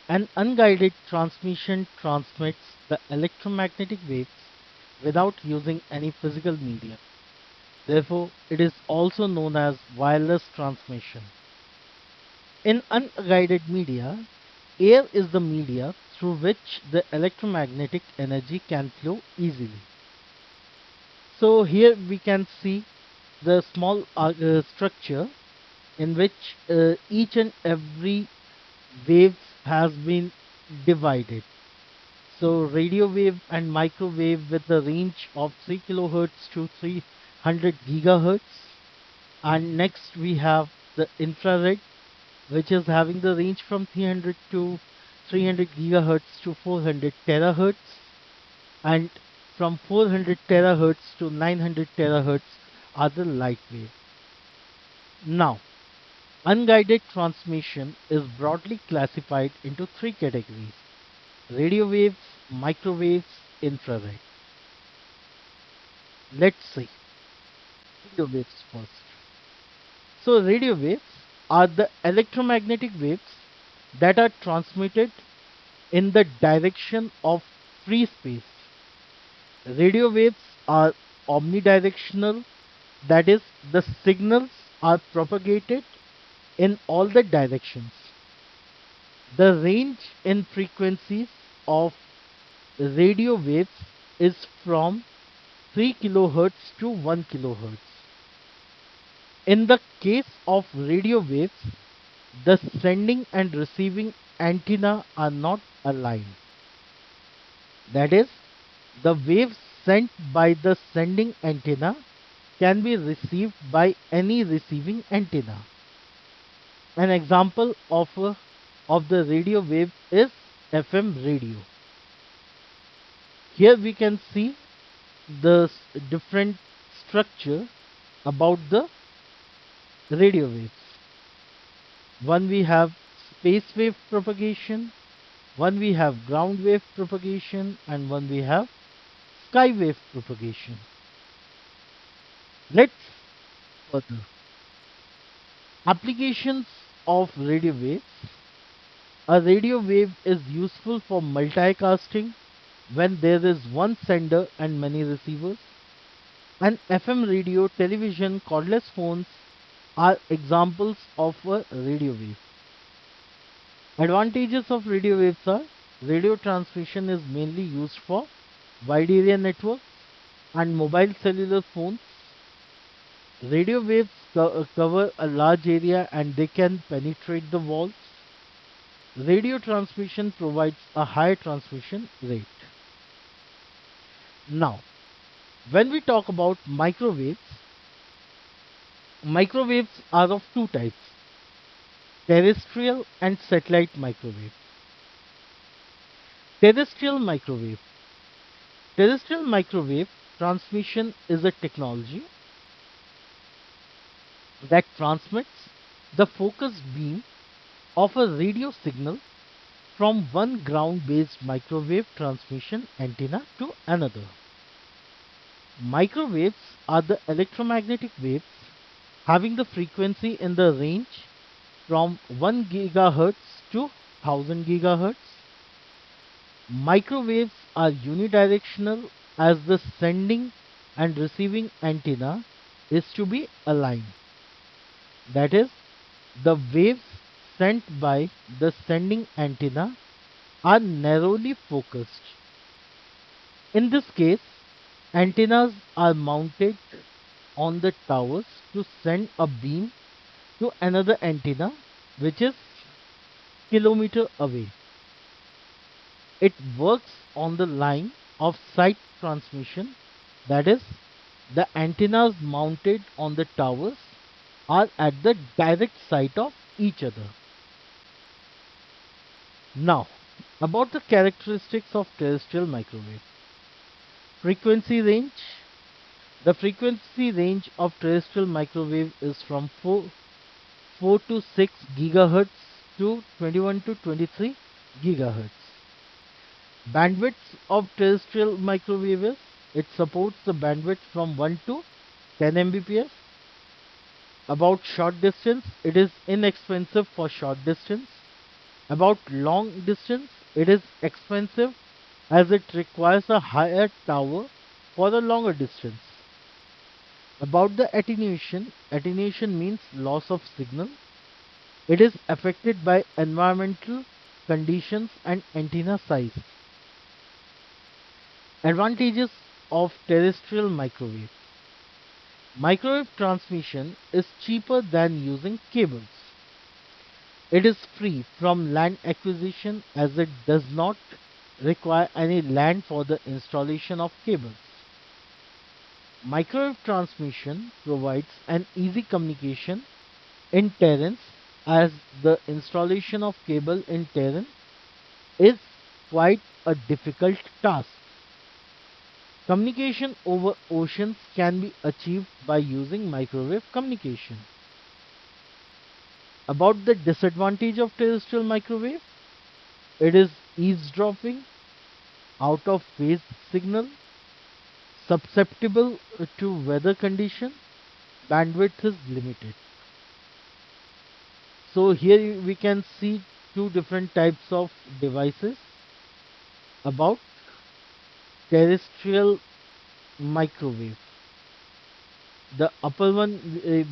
An unguided transmission transmits the electromagnetic waves without using any physical medium. Therefore, it is also known as wireless transmission. In unguided media, air is the media through which the electromagnetic energy can flow easily. So here we can see the small structure in which each and every wave has been divided. So radio wave and microwave with the range of 3 kilohertz to 300 gigahertz. And next we have the infrared, which is having the range from 300 to 300 gigahertz to 400 terahertz, and from 400 terahertz to 900 terahertz are the light wave. Now, unguided transmission is broadly classified into three categories: radio waves, microwaves, infrared. Let's see radio waves first. So, radio waves are the electromagnetic waves that are transmitted in the direction of free space. Radio waves are omnidirectional, that is, the signals are propagated in all the directions. The range in frequencies of radio waves is from 3 kilohertz to 1 kilohertz. In the case of radio waves, the sending and receiving antenna are not aligned. That is, the waves sent by the sending antenna can be received by any receiving antenna. An example of the radio wave is FM radio. Here we can see the different structure about the radio waves. One we have space wave propagation, one we have ground wave propagation, and one we have sky wave propagation. Let's further. Applications of radio waves. A radio wave is useful for multicasting when there is one sender and many receivers. An FM radio, television, cordless phones are examples of a radio wave. Advantages of radio waves are: radio transmission is mainly used for wide area networks and mobile cellular phones. Radio waves cover a large area and they can penetrate the walls. Radio transmission provides a high transmission rate. Now, when we talk about microwaves, microwaves are of two types: terrestrial and satellite microwave. Terrestrial microwave. Terrestrial microwave transmission is a technology that transmits the focused beam of a radio signal from one ground-based microwave transmission antenna to another. Microwaves are the electromagnetic waves having the frequency in the range from 1 gigahertz to 1000 gigahertz. Microwaves are unidirectional as the sending and receiving antenna is to be aligned. That is, the waves sent by the sending antenna are narrowly focused. In this case, antennas are mounted on the towers to send a beam to another antenna which is kilometer away. It works on the line of sight transmission, that is, the antennas mounted on the towers are at the direct sight of each other. Now, about the characteristics of terrestrial microwave. Frequency range. The frequency range of terrestrial microwave is from 4 to 6 gigahertz to 21 to 23 gigahertz. Bandwidth of terrestrial microwave is, it supports the bandwidth from 1 to 10 Mbps. About short distance, it is inexpensive for short distance. About long distance, it is expensive as it requires a higher tower for a longer distance. About the attenuation, attenuation means loss of signal. It is affected by environmental conditions and antenna size. Advantages of terrestrial microwave. Microwave transmission is cheaper than using cables. It is free from land acquisition as it does not require any land for the installation of cables. Microwave transmission provides an easy communication in terrains as the installation of cable in terrain is quite a difficult task. Communication over oceans can be achieved by using microwave communication. About the disadvantage of terrestrial microwave, it is eavesdropping, out of phase signal, susceptible to weather condition, bandwidth is limited. So here we can see two different types of devices about terrestrial microwave. The upper one,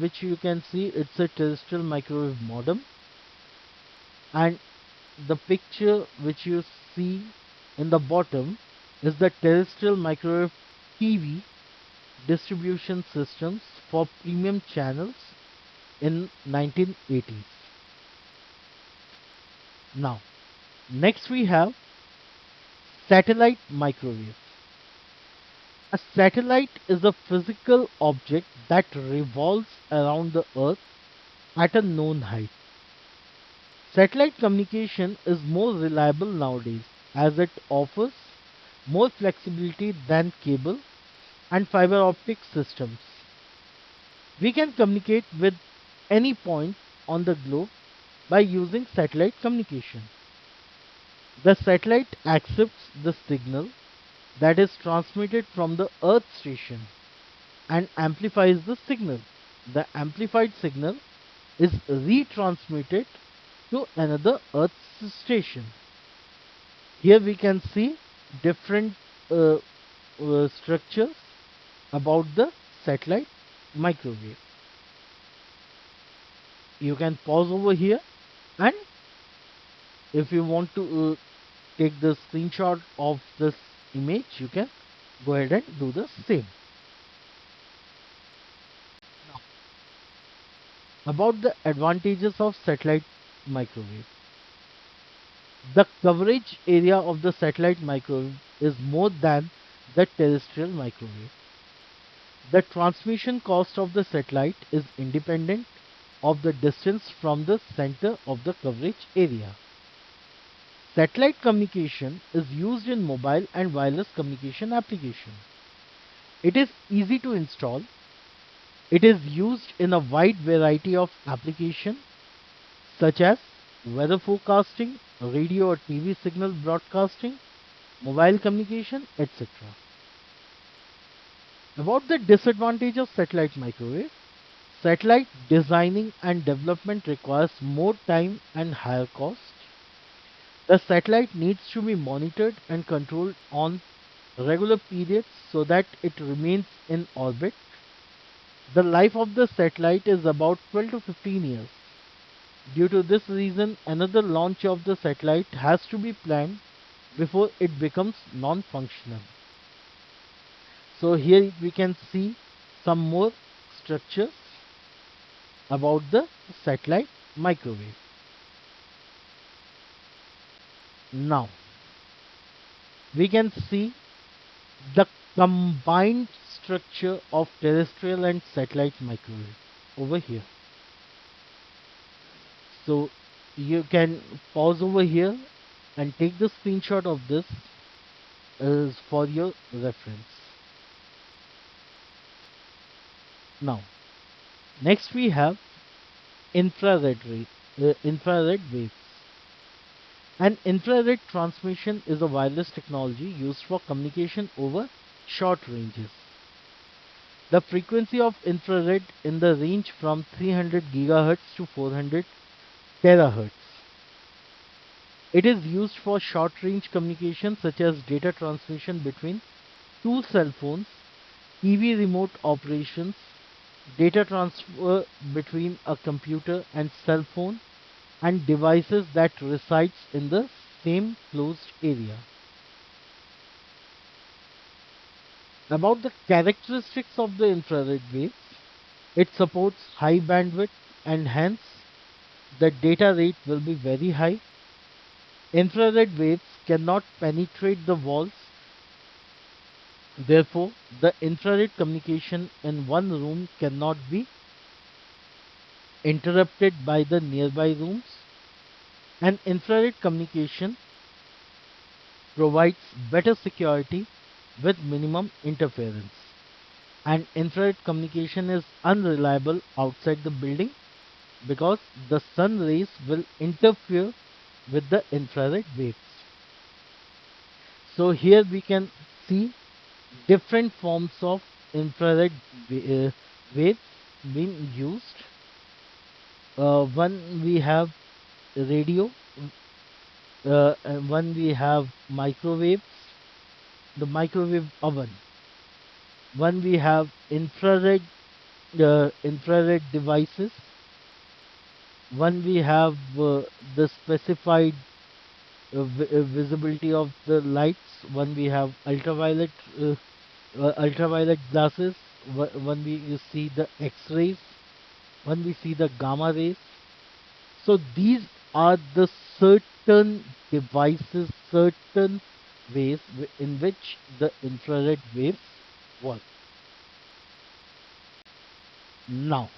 which you can see, it's a terrestrial microwave modem, and the picture which you see in the bottom is the terrestrial microwave TV distribution systems for premium channels in 1980s. Now, next we have satellite microwave. A satellite is a physical object that revolves around the Earth at a known height. Satellite communication is more reliable nowadays as it offers more flexibility than cable and fiber optic systems. We can communicate with any point on the globe by using satellite communication. The satellite accepts the signal that is transmitted from the Earth station and amplifies the signal. The amplified signal is retransmitted to another Earth station. Here we can see different uh, structures about the satellite microwave. You can pause over here, and if you want to take the screenshot of this image, you can go ahead and do the same. Now, about the advantages of satellite microwave. The coverage area of the satellite microwave is more than the terrestrial microwave. The transmission cost of the satellite is independent of the distance from the center of the coverage area. Satellite communication is used in mobile and wireless communication application. It is easy to install. It is used in a wide variety of applications such as weather forecasting, radio or TV signal broadcasting, mobile communication, etc. About the disadvantage of satellite microwave, satellite designing and development requires more time and higher cost. The satellite needs to be monitored and controlled on regular periods so that it remains in orbit. The life of the satellite is about 12 to 15 years. Due to this reason, another launch of the satellite has to be planned before it becomes non-functional. So here we can see some more structures about the satellite microwave. Now we can see the combined structure of terrestrial and satellite microwave over here. So you can pause over here and take the screenshot of this is for your reference. Now, next we have infrared waves. An infrared transmission is a wireless technology used for communication over short ranges. The frequency of infrared in the range from 300 gigahertz to 400 terahertz. It is used for short range communication such as data transmission between two cell phones, TV remote operations, data transfer between a computer and cell phone, and devices that resides in the same closed area. About the characteristics of the infrared waves, it supports high bandwidth and hence the data rate will be very high. Infrared waves cannot penetrate the walls, therefore the infrared communication in one room cannot be interrupted by the nearby rooms. And infrared communication provides better security with minimum interference. And infrared communication is unreliable outside the building because the sun rays will interfere with the infrared waves. So here we can see different forms of infrared waves being used. One we have radio, and one we have microwaves, the microwave oven. One we have infrared devices. One we have the specified visibility of the lights. One we have ultraviolet glasses. One we you see the X-rays. One we see the gamma rays. So these are the certain devices, certain ways in which the infrared waves work. Now,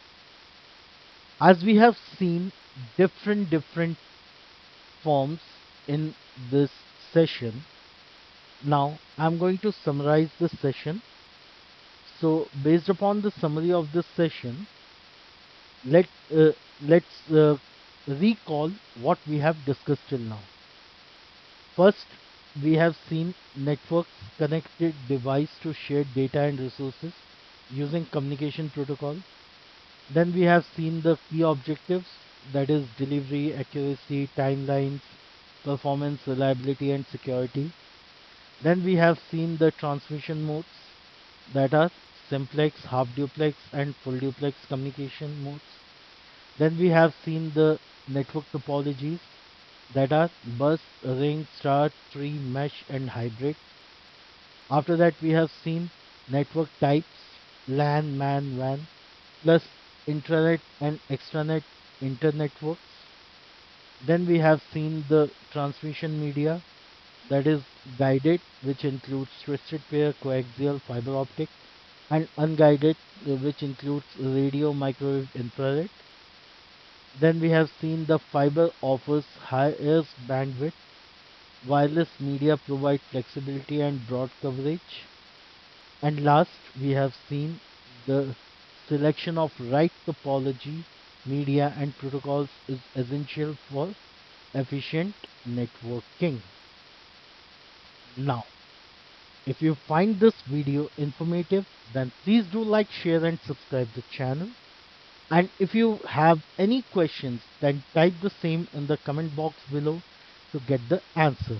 as we have seen different forms in this session, now I'm going to summarize this session. So based upon the summary of this session, let let's recall what we have discussed till now. First, we have seen networks connected device to share data and resources using communication protocol. Then we have seen the key objectives, that is delivery, accuracy, timelines, performance, reliability and security. Then we have seen the transmission modes, that are simplex, half duplex and full duplex communication modes. Then we have seen the network topologies, that are bus, ring, star, tree, mesh and hybrid. After that we have seen network types, LAN, MAN, WAN, plus intranet and extranet internetworks. Then we have seen the transmission media, that is guided, which includes twisted pair, coaxial, fiber optic, and unguided, which includes radio, microwave, infrared. Then we have seen the fiber offers highest bandwidth, wireless media provide flexibility and broad coverage. And last, we have seen the selection of right topology, media, and protocols is essential for efficient networking. Now, if you find this video informative, then please do like, share, and subscribe the channel. And if you have any questions, then type the same in the comment box below to get the answer.